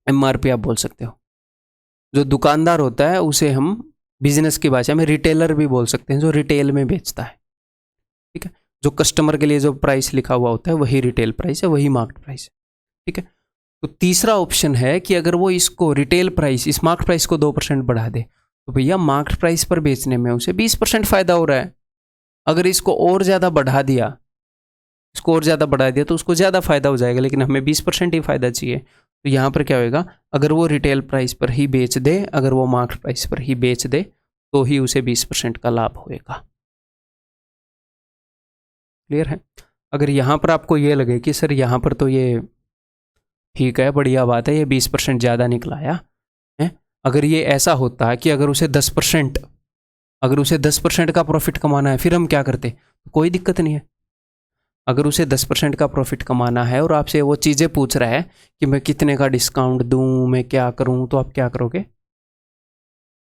एमआरपी आप बोल सकते हो। जो दुकानदार होता है उसे हम बिजनेस की भाषा में रिटेलर भी बोल सकते हैं, जो रिटेल में बेचता है, ठीक है। जो कस्टमर के लिए जो प्राइस लिखा हुआ होता है वही रिटेल प्राइस है, वही मार्केट प्राइस है, ठीक है। तो तीसरा ऑप्शन है कि अगर वो इसको रिटेल प्राइस, इस मार्केट प्राइस को 2% बढ़ा दे, तो भैया मार्केट प्राइस पर बेचने में उसे 20% फायदा हो रहा है। अगर इसको और ज़्यादा बढ़ा दिया, तो उसको ज़्यादा फायदा हो जाएगा, लेकिन हमें 20% ही फायदा चाहिए। तो यहाँ पर क्या होएगा, अगर वो रिटेल प्राइस पर ही बेच दे, अगर वो मार्केट प्राइस पर ही बेच दे, तो ही उसे 20% का लाभ होएगा। क्लियर है। अगर यहाँ पर आपको ये लगे कि सर यहाँ पर तो ये ठीक है, बढ़िया बात है, ये 20% ज़्यादा निकलाया है, अगर ये ऐसा होता है कि अगर उसे 10% का प्रॉफिट कमाना है, फिर हम क्या करते, कोई दिक्कत नहीं है। अगर उसे 10% का प्रॉफिट कमाना है और आपसे वो चीज़ें पूछ रहा है कि मैं कितने का डिस्काउंट दूं, मैं क्या करूं, तो आप क्या करोगे,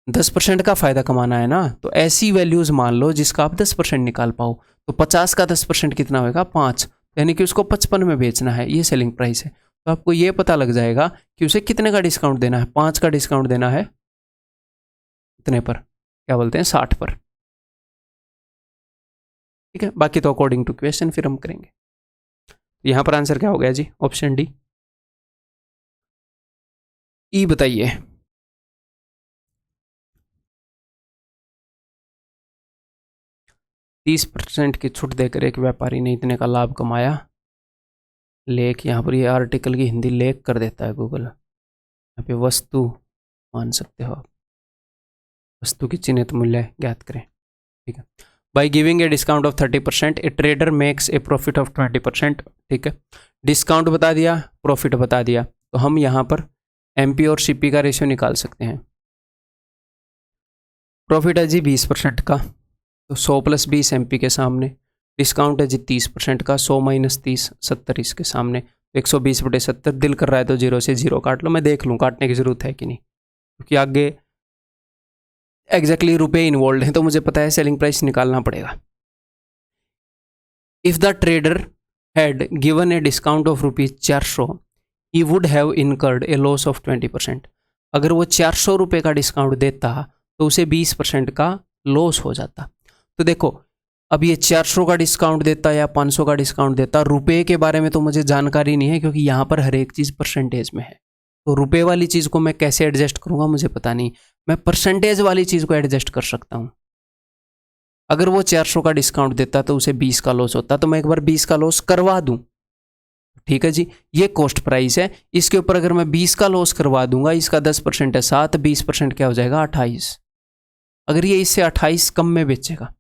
10% का फ़ायदा कमाना है ना, तो ऐसी वैल्यूज़ मान लो जिसका आप 10% निकाल पाओ। तो 50 का 10% कितना होगा, 5, यानी कि उसको 55 में बेचना है, ये सेलिंग प्राइस है। तो आपको ये पता लग जाएगा कि उसे कितने का डिस्काउंट देना है, 5 का डिस्काउंट देना है, कितने पर, क्या बोलते हैं, 60 पर, ठीक है। बाकी तो अकॉर्डिंग टू क्वेश्चन फिर हम करेंगे। यहाँ पर आंसर क्या हो गया जी, ऑप्शन डी। ई बताइए, तीस % की छूट देकर एक व्यापारी ने इतने का लाभ कमाया। लेख, यहाँ पर ये आर्टिकल की हिंदी लेख कर देता है गूगल। यहाँ पे वस्तु मान सकते हो आप, वस्तु की चिन्हित मूल्य ज्ञात करें, ठीक है। By giving a discount of 30% A trader makes a profit of 20%, ठीक है। डिस्काउंट बता दिया, प्रॉफिट बता दिया, तो हम यहाँ पर एमपी और सीपी का रेशियो निकाल सकते हैं। प्रॉफिट है जी 20% का, तो 100 + 20 एमपी के सामने, डिस्काउंट है जी 30% का, 100 - 30 70 इसके सामने, 120/70, दिल कर रहा है तो 0 से 0 काट लो, मैं देख लूँ काटने की ज़रूरत है कि नहीं, क्योंकि आगे एग्जैक्टली रुपए इन्वॉल्व हैं, तो मुझे पता है सेलिंग प्राइस निकालना पड़ेगा। If the trader had given A discount of ₹400, he would have incurred A loss of 20%। अगर वो 400 रुपये का डिस्काउंट देता तो उसे 20% का लॉस हो जाता। तो देखो, अब ये 400 का डिस्काउंट देता या 500 का डिस्काउंट देता, रुपए के बारे में तो मुझे जानकारी नहीं है, क्योंकि यहाँ पर हर एक चीज़ परसेंटेज में है। तो रुपए वाली चीज़ को मैं कैसे एडजस्ट करूँगा मुझे पता नहीं, मैं परसेंटेज वाली चीज़ को एडजस्ट कर सकता हूँ। अगर वो 400 का डिस्काउंट देता तो उसे 20 का लॉस होता, तो मैं एक बार 20 का लॉस करवा दूँ, ठीक है जी। ये कॉस्ट प्राइस है, इसके ऊपर अगर मैं 20 का लॉस करवा दूंगा, इसका 10% है 7, 20% क्या हो जाएगा 28। अगर ये इससे 28 कम में बेचेगा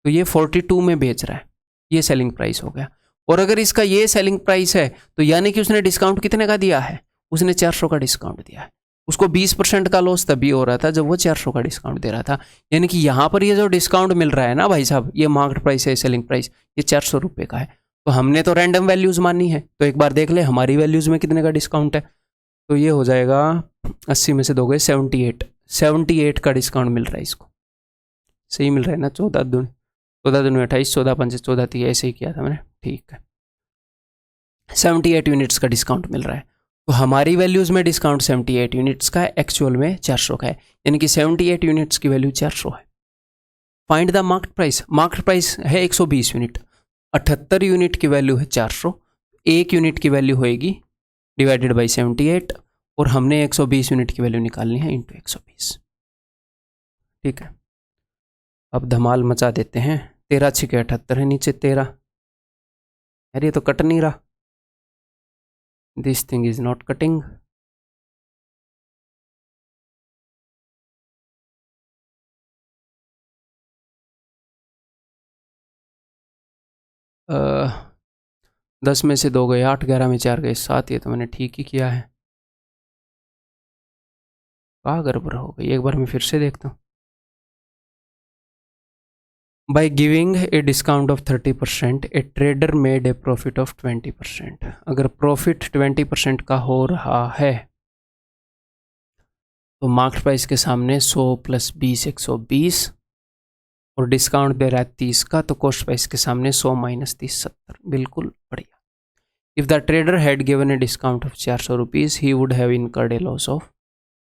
तो ये 42 में बेच रहा है, ये सेलिंग प्राइस हो गया। और अगर इसका ये सेलिंग प्राइस है तो यानी कि उसने डिस्काउंट कितने का दिया है, उसने 400 का डिस्काउंट दिया है। उसको 20% का लॉस तभी हो रहा था जब वो 400 का डिस्काउंट दे रहा था। यानी कि यहाँ पर ये जो डिस्काउंट मिल रहा है ना भाई साहब, ये मार्केट प्राइस है, सेलिंग प्राइस, ये 400 रुपये का है। तो हमने तो रैंडम वैल्यूज़ मानी है, तो एक बार देख ले हमारी वैल्यूज़ में कितने का डिस्काउंट है। तो ये हो जाएगा 80 में से 2 गए 78 का डिस्काउंट मिल रहा है इसको। सही मिल रहा है ना, 14 दूनी 28, 14 पंचे 14 30, ऐसे ही किया था मैंने, ठीक है। 78 यूनिट्स का डिस्काउंट मिल रहा है। तो हमारी वैल्यूज़ में डिस्काउंट 78 यूनिट्स का है, एक्चुअल में 400 का है, यानी कि 78 यूनिट्स की वैल्यू 400 है। Find the market price. Market price है 120 यूनिट, 78 यूनिट की वैल्यू है 400, 1 यूनिट की वैल्यू होएगी डिवाइडेड बाई 78, और हमने 120 यूनिट की वैल्यू निकालनी है इंटू 120। ठीक है, अब धमाल मचा देते हैं। 13 6 78 है, नीचे 13। यार ये तो कट नहीं रहा, this thing is not cutting. अ 10 में से 2 गए 8, 11 में 4 गए 7, ये तो मैंने ठीक ही किया है। कहाँ गड़बड़ हो गई, एक बार मैं फिर से देखता हूँ। By giving a discount of 30%, A trader made a profit of 20%। अगर प्रॉफिट 20% का हो रहा है तो मार्केट प्राइस के सामने 100 + 20 120, और डिस्काउंट दे रहा है 30 का, तो कॉस्ट प्राइस के सामने 100 - 30 70। बिल्कुल बढ़िया। If the trader had given A discount of 400 rupees, he would have incurred A loss of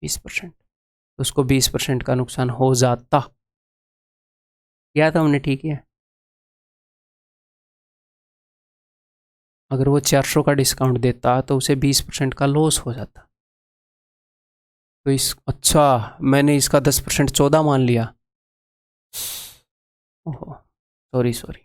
20%। तो उसको 20% का नुकसान हो जाता। या तो हमने ठीक है, अगर वो 400 का डिस्काउंट देता तो उसे 20% का लॉस हो जाता। तो अच्छा, मैंने इसका 10% 14 मान लिया। ओहो, सॉरी।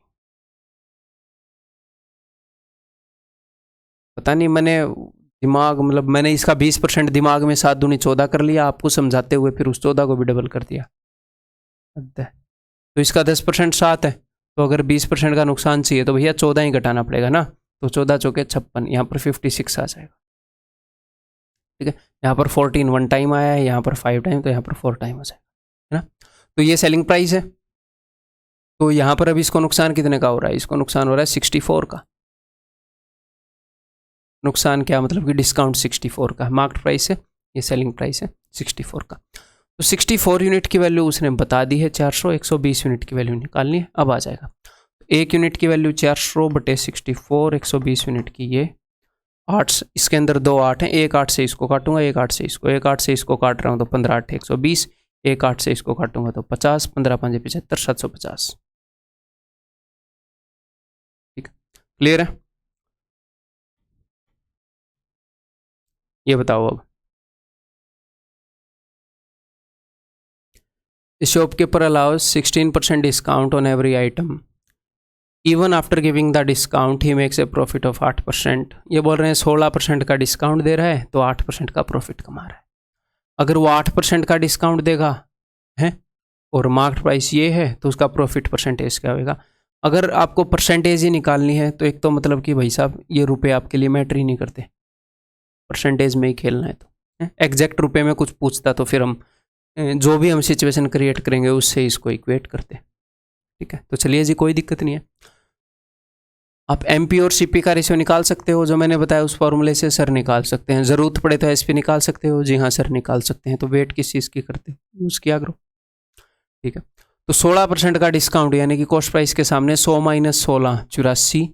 पता नहीं, मैंने इसका 20% दिमाग में 7 दूनी 14 कर लिया, आपको समझाते हुए फिर उस 14 को भी डबल कर दिया। तो इसका 10% 7 है, तो अगर 20% का नुकसान चाहिए तो भैया 14 ही घटाना पड़ेगा ना। तो 14 चौके 56, यहाँ पर 56 आ जाएगा। ठीक है, यहाँ पर 14 1 टाइम आया है, यहाँ पर 5 टाइम, तो यहाँ पर 4 टाइम हो जाएगा, है ना। तो ये सेलिंग प्राइस है। तो यहाँ पर अभी इसको नुकसान कितने का हो रहा है, इसको नुकसान हो रहा है 64 का। नुकसान क्या मतलब कि डिस्काउंट 64 का, मार्केट प्राइस है, ये सेलिंग प्राइस है 64 का। तो 64 यूनिट की वैल्यू उसने बता दी है 400, 120 यूनिट की वैल्यू निकालनी है। अब आ जाएगा 1 यूनिट की वैल्यू 400 बटे 64, 120 यूनिट की ये 8, इसके अंदर 2 8 हैं, एक 8 से इसको काटूंगा, एक 8 से इसको, एक 8 से इसको काट रहा हूँ तो 15 8 120, एक 8 से इसको काटूंगा तो 50, 15 5 75, 750। ठीक, क्लियर है। ये बताओ अब, shopkeeper allows 16% discount on every item, even after giving the discount he makes a profit of 8%। ये बोल रहे हैं 16% का डिस्काउंट दे रहा है तो 8% का प्रॉफिट कमा रहा है। अगर वो 8% का डिस्काउंट देगा है और मार्केट प्राइस ये है तो उसका प्रॉफिट परसेंटेज क्या होगा। अगर आपको परसेंटेज ही निकालनी है तो एक तो मतलब कि भाई साहब ये रुपए आपके लिए मैटर ही नहीं करते, परसेंटेज में ही खेलना है। तो एग्जैक्ट रुपए में कुछ पूछता तो फिर हम जो भी हम सिचुएशन क्रिएट करेंगे उससे इसको इक्वेट करते। ठीक है, तो चलिए जी, कोई दिक्कत नहीं है। आप एमपी और सीपी का रेशियो निकाल सकते हो, जो मैंने बताया उस फॉर्मूले से सर निकाल सकते हैं। ज़रूरत पड़े तो एसपी निकाल सकते हो, जी हाँ सर निकाल सकते हैं। तो वेट किस चीज़ की करते यूज़ किया करो। ठीक है, तो 16% का डिस्काउंट यानी कि कॉस्ट प्राइस के सामने 100 - 16 84,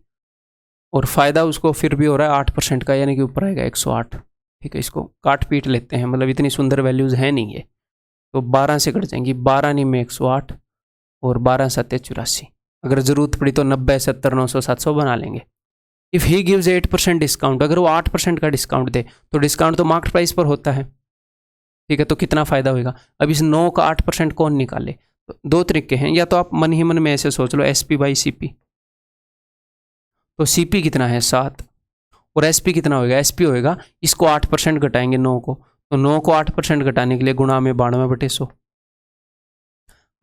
और फ़ायदा उसको फिर भी हो रहा है 8% का, यानी कि ऊपर आएगा 108। ठीक है, इसको काट पीट लेते हैं, मतलब इतनी सुंदर वैल्यूज़ हैं नहीं ये, तो 12 से कट जाएंगी, 12 नहीं में 108 और 12 7 84। अगर ज़रूरत पड़ी तो 90 70 900 700 बना लेंगे। इफ़ ही गिव्स 8% डिस्काउंट, अगर वो 8% का डिस्काउंट दे तो डिस्काउंट तो मार्केट प्राइस पर होता है। ठीक है, तो कितना फ़ायदा होगा। अब इस 9 का 8% कौन निकाले, तो 2 तरीके हैं। या तो आप मन ही मन में ऐसे सोच लो SP/CP, तो CP कितना है 7 और SP कितना होगा, SP होएगा, इसको 8% घटाएंगे 9 को, तो 9 को 8% घटाने के लिए गुणा में 92/100,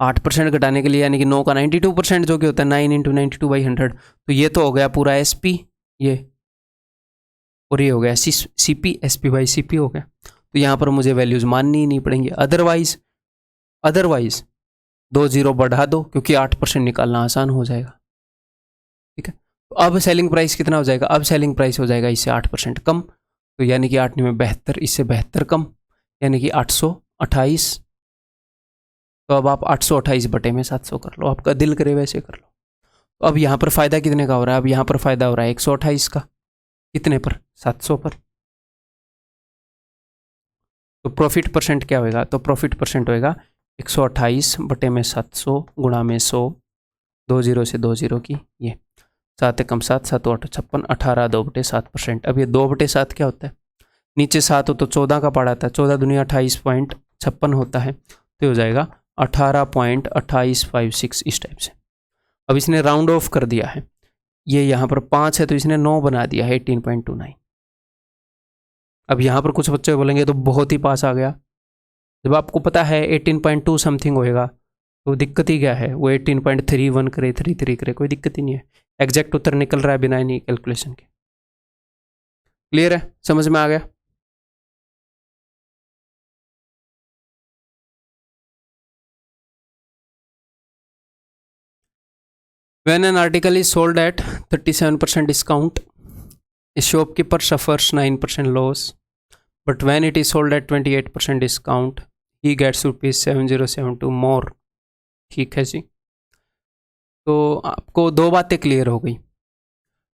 8% घटाने के लिए यानी कि 9 का 92% जो कि होता है 9 × 92/100। तो ये तो हो गया पूरा SP ये, और ये हो गया CP SP/CP हो गया। तो यहाँ पर मुझे वैल्यूज़ माननी ही नहीं पड़ेंगी। अदरवाइज 2 जीरो बढ़ा दो, क्योंकि 8% निकालना आसान हो जाएगा। ठीक है, तो अब सेलिंग प्राइस कितना हो जाएगा? अब सेलिंग प्राइस हो जाएगा इससे 8% कम, तो यानी कि 8 में 72, इससे 72 कम, यानी कि 828। तो अब आप 828 बटे में 700 कर लो, आपका दिल करे वैसे कर लो। तो अब यहाँ पर फ़ायदा कितने का हो रहा है? अब यहाँ पर फ़ायदा हो रहा है 128 का। कितने पर? 700 पर। तो प्रॉफिट परसेंट क्या होएगा? तो प्रॉफिट परसेंट होएगा 128 बटे में 700 गुणा में 100, 2 जीरो से 2 जीरो की ये 7 कम 7, 7 8 56, 18 2 बटे 7%। अब ये 2 बटे 7 क्या होता है? नीचे 7 हो तो 14 का पार्ट आता है, 14 दुनिया 28.56 होता है, तो हो जाएगा 18.2856 इस टाइप से। अब इसने राउंड ऑफ कर दिया है, ये यहाँ पर 5 है तो इसने 9 बना दिया है, 18.29। अब यहाँ पर कुछ बच्चे बोलेंगे तो बहुत ही पास आ गया। जब आपको पता है 18.2 समथिंग होएगा तो दिक्कत ही क्या है? वो 18.31 करे, 33 करे, कोई दिक्कत ही नहीं है। एग्जैक्ट उत्तर निकल रहा है बिना इन्हीं कैलकुलेशन के। क्लियर है? समझ में आ गया? When an article is sold at 37% discount, a shopkeeper suffers 9% loss. But when it is sold at 28% discount, he gets ₹7072 more. ठीक है जी। तो आपको दो बातें क्लियर हो गई।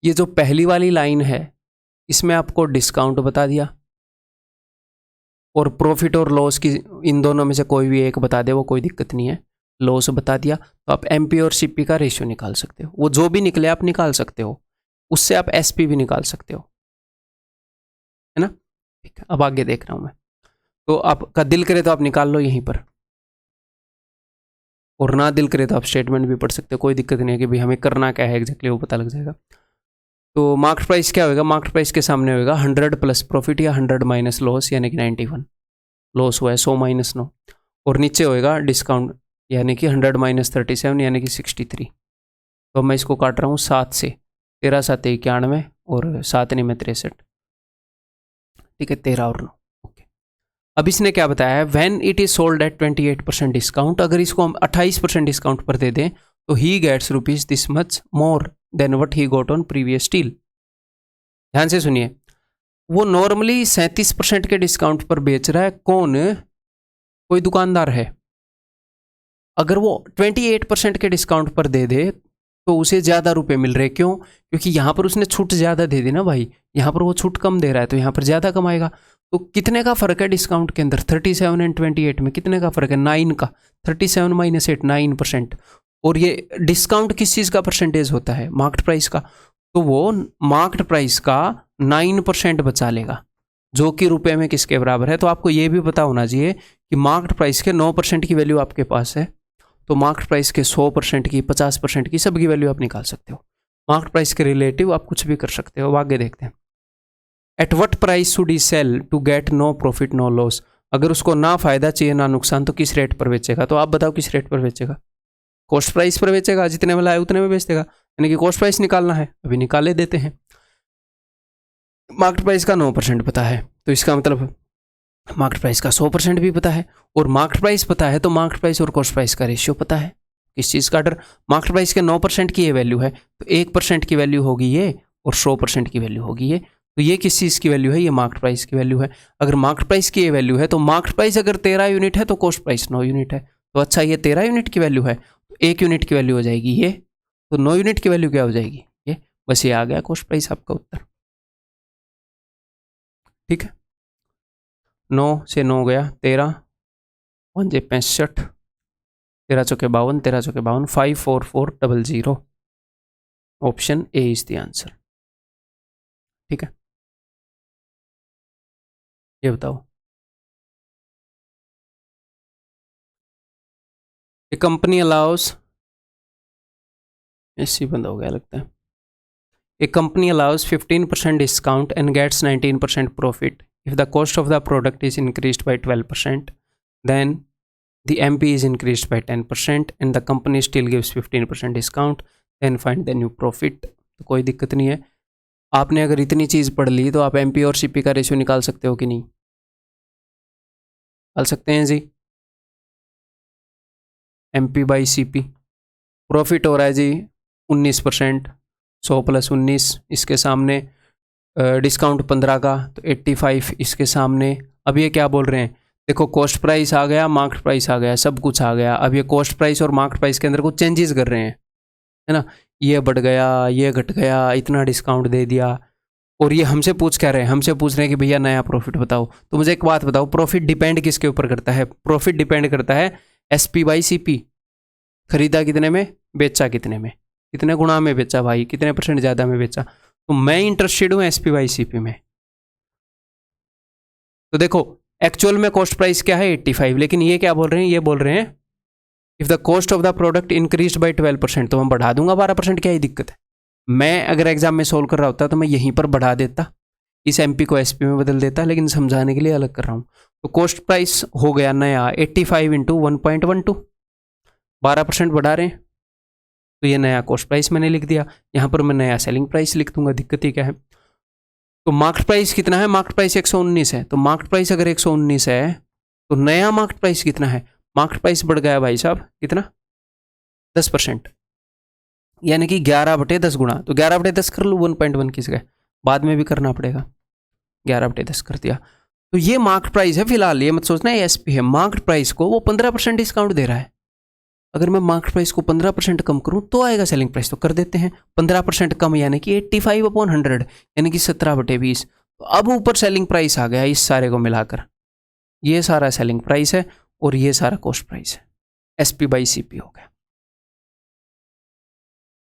ये जो पहली वाली लाइन है इसमें आपको डिस्काउंट बता दिया, और प्रॉफिट और लॉस की इन दोनों में से कोई भी एक बता दे, वो कोई दिक्कत नहीं है। लॉस बता दिया तो आप एमपी और सीपी का रेशियो निकाल सकते हो, वो जो भी निकले आप निकाल सकते हो, उससे आप एसपी भी निकाल सकते हो, है ना? ठीक है, अब आगे देख रहा हूं मैं। तो आपका दिल करे तो आप निकाल लो यहीं पर, और ना दिल करे तो आप स्टेटमेंट भी पढ़ सकते हो, कोई दिक्कत नहीं है कि भाई हमें करना क्या है एग्जैक्टली, वो पता लग जाएगा। तो मार्केट प्राइस क्या होगा? मार्केट प्राइस के सामने होगा 100 प्लस प्रॉफिट या 100 माइनस लॉस, यानी कि 91 लॉस हुआ है, 100 माइनस 9, और नीचे होएगा डिस्काउंट यानी कि 100 माइनस 37 यानी कि 63। तो मैं इसको काट रहा हूँ 7 से, 13 7 91 और 7 नहीं में 63, ठीक है, 13 और 9। ओके, अब इसने क्या बताया है? When it is sold at 28% discount, अगर इसको हम 28% डिस्काउंट पर दे दें तो he gets rupees this much more than what he got on previous deal. ध्यान से सुनिए, वो नॉर्मली 37% के डिस्काउंट पर बेच रहा है। कौन? कोई दुकानदार है। अगर वो 28% के डिस्काउंट पर दे दे तो उसे ज़्यादा रुपए मिल रहे। क्यों? क्योंकि यहाँ पर उसने छूट ज़्यादा दे दी ना भाई, यहाँ पर वो छूट कम दे रहा है तो यहाँ पर ज़्यादा कमाएगा। तो कितने का फ़र्क है डिस्काउंट के अंदर? 37 एंड 28 में कितने का फ़र्क है? 9 का। 37 माइनस 8, 9%। और ये डिस्काउंट किस चीज़ का परसेंटेज होता है? मार्केट प्राइस का। तो वो मार्केट प्राइस का 9% बचा लेगा, जो कि रुपए में किसके बराबर है? तो आपको ये भी पता होना चाहिए कि मार्केट प्राइस के 9% की वैल्यू आपके पास है, तो मार्केट प्राइस के 100% की, 50% की, सब की वैल्यू आप निकाल सकते हो। मार्केट प्राइस के रिलेटिव आप कुछ भी कर सकते हो। आगे देखते हैं। At what price should he sell to get no profit no loss? अगर उसको ना फायदा चाहिए ना नुकसान, तो किस रेट पर बेचेगा? तो आप बताओ किस रेट पर बेचेगा? कॉस्ट प्राइस पर बेचेगा, जितने में लाए उतने में बेच देगा, यानी कि कॉस्ट प्राइस निकालना है, अभी निकाले देते हैं। मार्केट प्राइस का 9% पता है, तो इसका मतलब मार्केट प्राइस का 100% भी पता है, और मार्केट प्राइस पता है तो मार्केट प्राइस और कॉस्ट प्राइस का रेशियो पता है। किस चीज़ का डर? मार्केट प्राइस के 9% की ये वैल्यू है तो 1% की वैल्यू होगी ये, और 100% की वैल्यू होगी ये। तो ये किस चीज़ की वैल्यू है? ये मार्केट प्राइस की वैल्यू है। अगर मार्केट प्राइस की ये वैल्यू है तो मार्केट प्राइस अगर 13 यूनिट है तो कॉस्ट प्राइस 9 यूनिट है। तो अच्छा, ये 13 यूनिट की वैल्यू है तो 1 यूनिट की वैल्यू हो जाएगी ये, तो 9 यूनिट की वैल्यू क्या हो जाएगी? ये। बस ये आ गया कॉस्ट प्राइस आपका उत्तर। ठीक है, 9 से 9 गया 13, 1 जे 65, 13 चौके 52, 13 चौके 52, 54400। Option A is the answer. ठीक है, ये बताओ। ए कंपनी अलाउस, एसी बंद हो गया लगता है। A company allows 15% discount and gets 19% profit if the cost of the product is increased by 12%, then the MP is increased by 10% and the company still gives 15% discount, then find the new profit। तो कोई दिक्कत नहीं है, आपने अगर इतनी चीज़ पढ़ ली तो आप MP और CP का रेशियो निकाल सकते हो कि नहीं? डाल सकते हैं जी। MP बाई CP प्रॉफिट हो रहा है जी 19%, 100 + 19 इसके सामने, डिस्काउंट 15 का तो 85 इसके सामने। अब ये क्या बोल रहे हैं, देखो कॉस्ट प्राइस आ गया, मार्केट प्राइस आ गया, सब कुछ आ गया। अब ये कॉस्ट प्राइस और मार्केट प्राइस के अंदर कुछ चेंजेस कर रहे हैं, है ना। ये बढ़ गया, ये घट गया, इतना डिस्काउंट दे दिया। और ये हमसे पूछ क्या रहे हैं, हमसे पूछ रहे हैं कि भैया नया प्रॉफिट बताओ। तो मुझे एक बात बताओ, प्रॉफिट डिपेंड किसके ऊपर करता है? प्रॉफिट डिपेंड करता है SP बाई CP। खरीदा कितने में, बेचा कितने में, कितने गुणा में बेचा भाई, कितने % ज़्यादा में बेचा। तो मैं इंटरेस्टेड हूँ SP बाई CP में। तो देखो एक्चुअल में कॉस्ट प्राइस क्या है 85, लेकिन ये क्या बोल रहे हैं, ये बोल रहे हैं if the cost of the product increase by 12%, तो मैं बढ़ा दूंगा 12%, क्या ही दिक्कत है। मैं अगर एग्जाम में सोल्व कर रहा होता तो मैं यहीं पर बढ़ा देता, इस MP को SP में बदल देता, लेकिन समझाने के लिए अलग कर रहा हूँ। तो कॉस्ट प्राइस हो गया नया 85 इंटू 1.12, 12% बढ़ा रहे हैं, तो ये नया कॉस्ट प्राइस मैंने लिख दिया। यहाँ पर मैं नया सेलिंग प्राइस लिख दूंगा, दिक्कत ही क्या है। तो मार्केट प्राइस कितना है, मार्केट प्राइस 119 है, तो मार्केट प्राइस अगर 119 है तो नया मार्केट प्राइस कितना है, मार्केट प्राइस बढ़ गया भाई साहब कितना, 10%, यानी कि 11/10 गुणा। तो 11/10 कर लूँ 1.1 की जगह, बाद में भी करना पड़ेगा, 11/10 कर दिया। तो ये मार्केट प्राइस है फिलहाल, ये मत सोचना ये SP है। मार्केट प्राइस को वो 15% डिस्काउंट दे रहा है। अगर मैं मार्केट प्राइस को 15% कम करूं तो आएगा सेलिंग प्राइस, तो कर देते हैं 15% कम, यानी कि 85/100, यानी कि 17/20। तो अब ऊपर सेलिंग प्राइस आ गया इस सारे को मिलाकर, ये सारा सेलिंग प्राइस है और ये सारा कॉस्ट प्राइस है, SP बाई CP हो गया।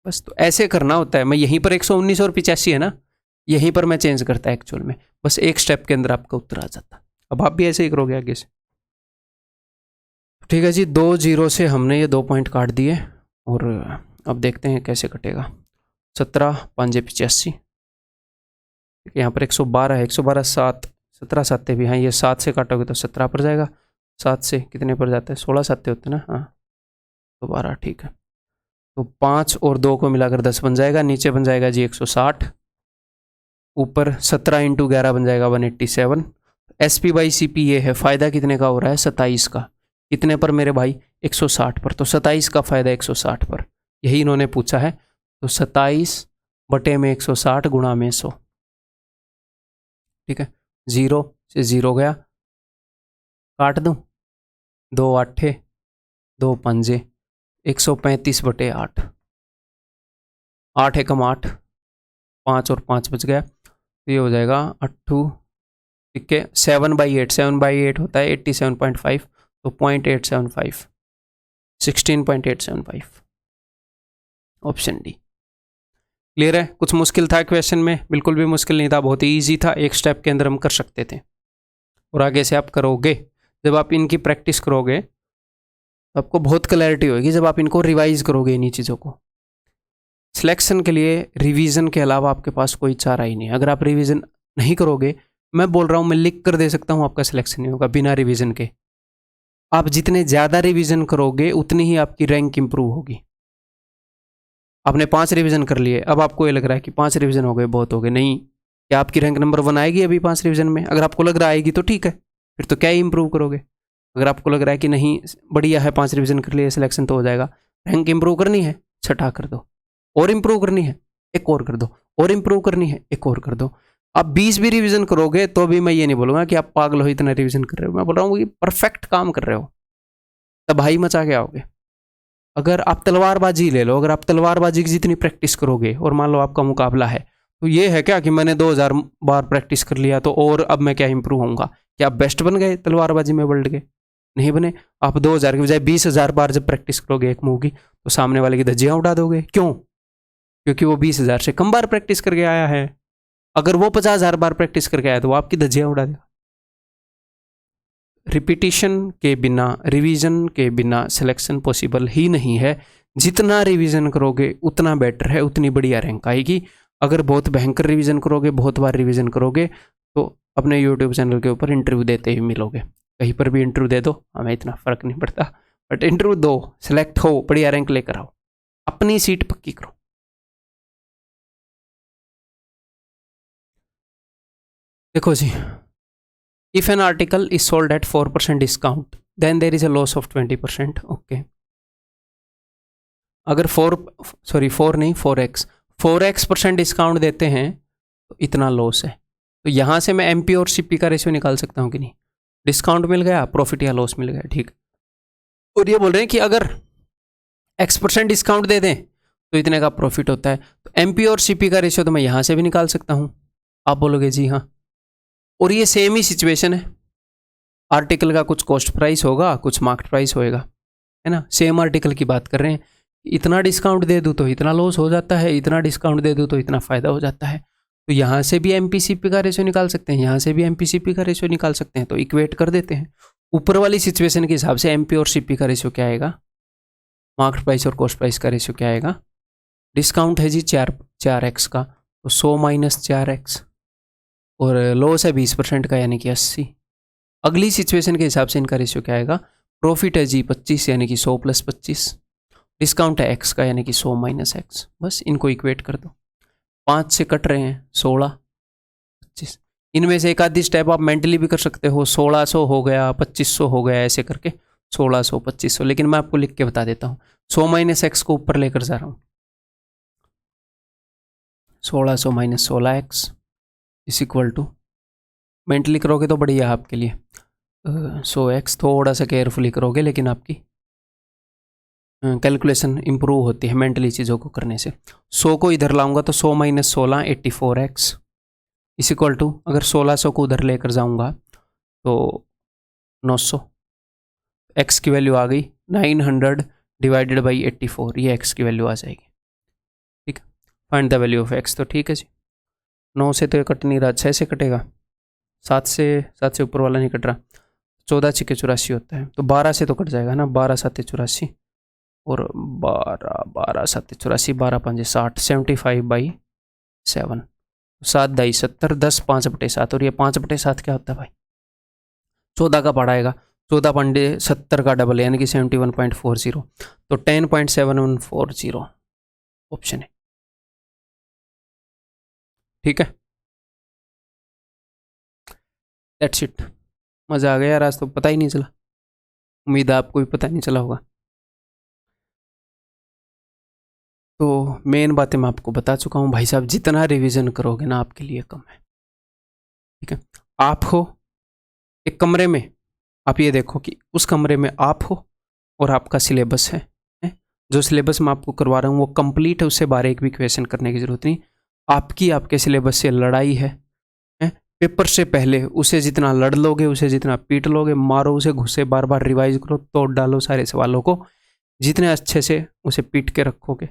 बस तो ऐसे करना होता है। मैं यहीं पर 119 और 85 है ना, यहीं पर मैं चेंज करता है एक्चुअल में, बस एक स्टेप के अंदर आपका उत्तर आ जाता। अब आप भी ऐसे ही करोगे आगे से। ठीक है जी, 2 0 से हमने ये 2 पॉइंट काट दिए और अब देखते हैं कैसे कटेगा। 17 5 85, यहाँ पर 112 है, 112 7, 17 7 भी हाँ, ये 7 से काटोगे तो 17 पर जाएगा, 7 से कितने पर जाता है, 16 7 होते हैं ना, हाँ तो 12, ठीक है। तो 5 और 2 को मिलाकर 10 बन जाएगा, नीचे बन जाएगा जी 160, ऊपर 17 इंटू 11 बन जाएगा 187। SP बाई CP ये है, फ़ायदा कितने का हो रहा है, 27 का। कितने पर मेरे भाई, 160 पर, तो 27 का फ़ायदा 160 पर, यही इन्होंने पूछा है। तो 27/160 गुणा में 100, ठीक है। 0 से 0 गया, काट दूँ, 2 8 2 5 135/8, 8 एकम 8, 5 और 5 बच गया, तो ये हो जाएगा 8, ठीक है। 7/8, 7/8 होता है 87.5, तो 0.875, 16.875, ऑप्शन डी। क्लियर है? कुछ मुश्किल था क्वेश्चन में? बिल्कुल भी मुश्किल नहीं था, बहुत ही ईजी था, एक स्टेप के अंदर हम कर सकते थे। और आगे से आप करोगे, जब आप इनकी प्रैक्टिस करोगे तो आपको बहुत क्लैरिटी होगी, जब आप इनको रिवाइज करोगे इन्हीं चीज़ों को। सिलेक्शन के लिए रिवीजन के अलावा आपके पास कोई चारा ही नहीं है। अगर आप रिवीजन नहीं करोगे, मैं बोल रहा हूँ, मैं लिख कर दे सकता हूँ, आपका सिलेक्शन नहीं होगा बिना रिवीजन के। आप जितने ज़्यादा रिवीजन करोगे उतनी ही आपकी रैंक इंप्रूव होगी। आपने 5 रिवीजन कर लिए, अब आपको ये लग रहा है कि 5 रिवीजन हो गए, बहुत हो गए, नहीं, क्या आपकी रैंक नंबर 1 आएगी अभी 5 रिवीजन में? अगर आपको लग रहा आएगी तो ठीक है, फिर तो क्या ही इंप्रूव करोगे। अगर आपको लग रहा है कि नहीं बढ़िया है, 5 रिवीजन कर लिए, सिलेक्शन तो हो जाएगा, रैंक इंप्रूव करनी है, छठा कर दो, और इंप्रूव करनी है एक और कर दो, और इंप्रूव करनी है एक और कर दो। आप 20 भी रिवीजन करोगे तो भी मैं ये नहीं बोलूँगा कि आप पागल हो इतना रिवीजन कर रहे हो, मैं बोल रहा हूँ कि परफेक्ट काम कर रहे हो, तबाही मचा के आओगे। अगर आप तलवारबाजी ले लो, अगर आप तलवारबाजी की जितनी प्रैक्टिस करोगे और मान लो आपका मुकाबला है, तो ये है क्या कि मैंने 2000 बार प्रैक्टिस कर लिया तो और अब मैं क्या इंप्रूव होऊंगा? क्या आप बेस्ट बन गए तलवारबाजी में वर्ल्ड के? नहीं बने। आप 2000 की बजाय 20,000 बार जब प्रैक्टिस करोगे एक मूव की, तो सामने वाले की धज्जियां उड़ा दोगे। क्यों? क्योंकि वो 20,000 से कम बार प्रैक्टिस करके आया है। अगर वो 50,000 बार प्रैक्टिस करके आया तो वो आपकी धज्जियां उड़ा देगा। रिपीटिशन के बिना, रिवीजन के बिना सिलेक्शन पॉसिबल ही नहीं है। जितना रिवीजन करोगे उतना बेटर है, उतनी बढ़िया रैंक आएगी। अगर बहुत भयंकर रिवीजन करोगे, बहुत बार रिवीजन करोगे, तो अपने यूट्यूब चैनल के ऊपर इंटरव्यू देते ही मिलोगे। कहीं पर भी इंटरव्यू दे दो, हमें इतना फ़र्क नहीं पड़ता, बट इंटरव्यू दो, सिलेक्ट हो, बढ़िया रैंक लेकर आओ, अपनी सीट पक्की करो। देखो जी, if an article is sold at 4% discount then there is a loss of 20%। Okay, अगर 4x% डिस्काउंट देते हैं तो इतना लॉस है। तो यहाँ से मैं एमपी और सीपी का रेशियो निकाल सकता हूँ कि नहीं? डिस्काउंट मिल गया, प्रॉफिट या लॉस मिल गया, ठीक। और ये बोल रहे हैं कि अगर x% डिस्काउंट दे दें तो इतने का प्रॉफिट होता है। तो एमपी और सीपी का रेशियो तो मैं यहाँ से भी निकाल सकता हूँ। आप बोलोगे जी हाँ, और ये सेम ही सिचुएशन है। आर्टिकल का कुछ कॉस्ट प्राइस होगा, कुछ मार्केट प्राइस होएगा, है ना। सेम आर्टिकल की बात कर रहे हैं। इतना डिस्काउंट दे दूँ तो इतना लॉस हो जाता है, इतना डिस्काउंट दे दूँ तो इतना फ़ायदा हो जाता है। तो यहाँ से भी एमपीसीपी का रेशियो निकाल सकते हैं, यहाँ से भी एमपीसीपी का रेशियो निकाल सकते हैं। तो इक्वेट कर देते हैं। ऊपर वाली सिचुएशन के हिसाब से एमपी और सीपी का रेशियो क्या आएगा, मार्केट प्राइस और कॉस्ट प्राइस का रेशियो क्या आएगा? डिस्काउंट है जी 4x का, तो 100 माइनस 4x, और लॉस है 20% का यानी कि 80। अगली सिचुएशन के हिसाब से इनका रेशियो क्या आएगा? प्रॉफिट है जी 25 यानी कि 100 प्लस 25, डिस्काउंट है x का यानी कि 100 माइनस x। बस इनको इक्वेट कर दो। 5 से कट रहे हैं 16, 25। इनमें से एक आधी स्टेप आप मेंटली भी कर सकते हो। 1600 हो गया, 2500 हो गया, ऐसे करके 1600 2500। लेकिन मैं आपको लिख के बता देता हूँ। 100 माइनस एक्स को ऊपर लेकर जा रहा हूँ। 1600 minus 16x is equal to, mentally करोगे तो बढ़िया आपके लिए। 100x थोड़ा सा केयरफुली करोगे, लेकिन आपकी कैलकुलेशन इंप्रूव होती है मेंटली चीज़ों को करने से। 100 को इधर लाऊंगा तो 100 माइनस 16 84x इस इक्वल टू, अगर 1600 को उधर लेकर जाऊंगा तो 900। x की वैल्यू आ गई 900 डिवाइडेड बाई 84, ये x की वैल्यू आ जाएगी। ठीक है, find the value of x। तो ठीक है जी, 9 से तो ये कट नहीं रहा, 6 से कटेगा, 7 से ऊपर वाला नहीं कट रहा। 14 6 84 होता है, तो 12 से तो कट जाएगा ना। 12 7 84 और 12 7 84, 12 5 60, 75/7, 7 दाई 70, 10 5/7। और ये 5/7 क्या होता है भाई? 14 का पढ़ा आएगा। 14 पंडे 70 का डबल यानी कि 71.40, तो 10.7140 ऑप्शन है। ठीक है, दैट्स इट। मज़ा आ गया यार, आज तो पता ही नहीं चला। उम्मीद है आपको भी पता नहीं चला होगा। तो मेन बातें मैं आपको बता चुका हूँ भाई साहब। जितना रिवीजन करोगे ना आपके लिए कम है। ठीक है, आप हो एक कमरे में, आप ये देखो कि उस कमरे में आप हो और आपका सिलेबस है। जो सिलेबस मैं आपको करवा रहा हूँ वो कंप्लीट है, उससे बाहर एक भी क्वेश्चन करने की जरूरत नहीं। आपके सिलेबस से लड़ाई है। पेपर से पहले उसे जितना लड़ लोगे, उसे जितना पीट लोगे, मारो उसे, घुसे, बार बार रिवाइज करो, तोड़ डालो सारे सवालों को, जितने अच्छे से उसे पीट के रखोगे।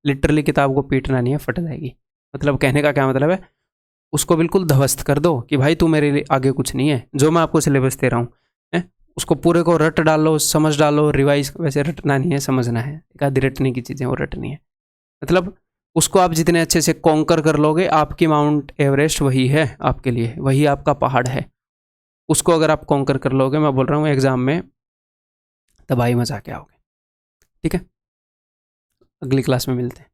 लिटरली किताब को पीटना नहीं है, फट जाएगी। मतलब कहने का क्या मतलब है, उसको बिल्कुल ध्वस्त कर दो कि भाई तू मेरे लिए आगे कुछ नहीं है। जो मैं आपको सिलेबस दे रहा हूँ उसको पूरे को रट डालो, समझ डालो, रिवाइज। वैसे रटना नहीं है, समझना है। एक आधी रटने की चीज़ें वो रटनी है। मतलब उसको आप जितने अच्छे से कॉन्कर कर लोगे, आपकी माउंट एवरेस्ट वही है आपके लिए, वही आपका पहाड़ है। उसको अगर आप कॉन्कर कर लोगे, मैं बोल रहा हूँ एग्जाम में तबाही मचा के आओगे। ठीक है, अगली क्लास में मिलते हैं।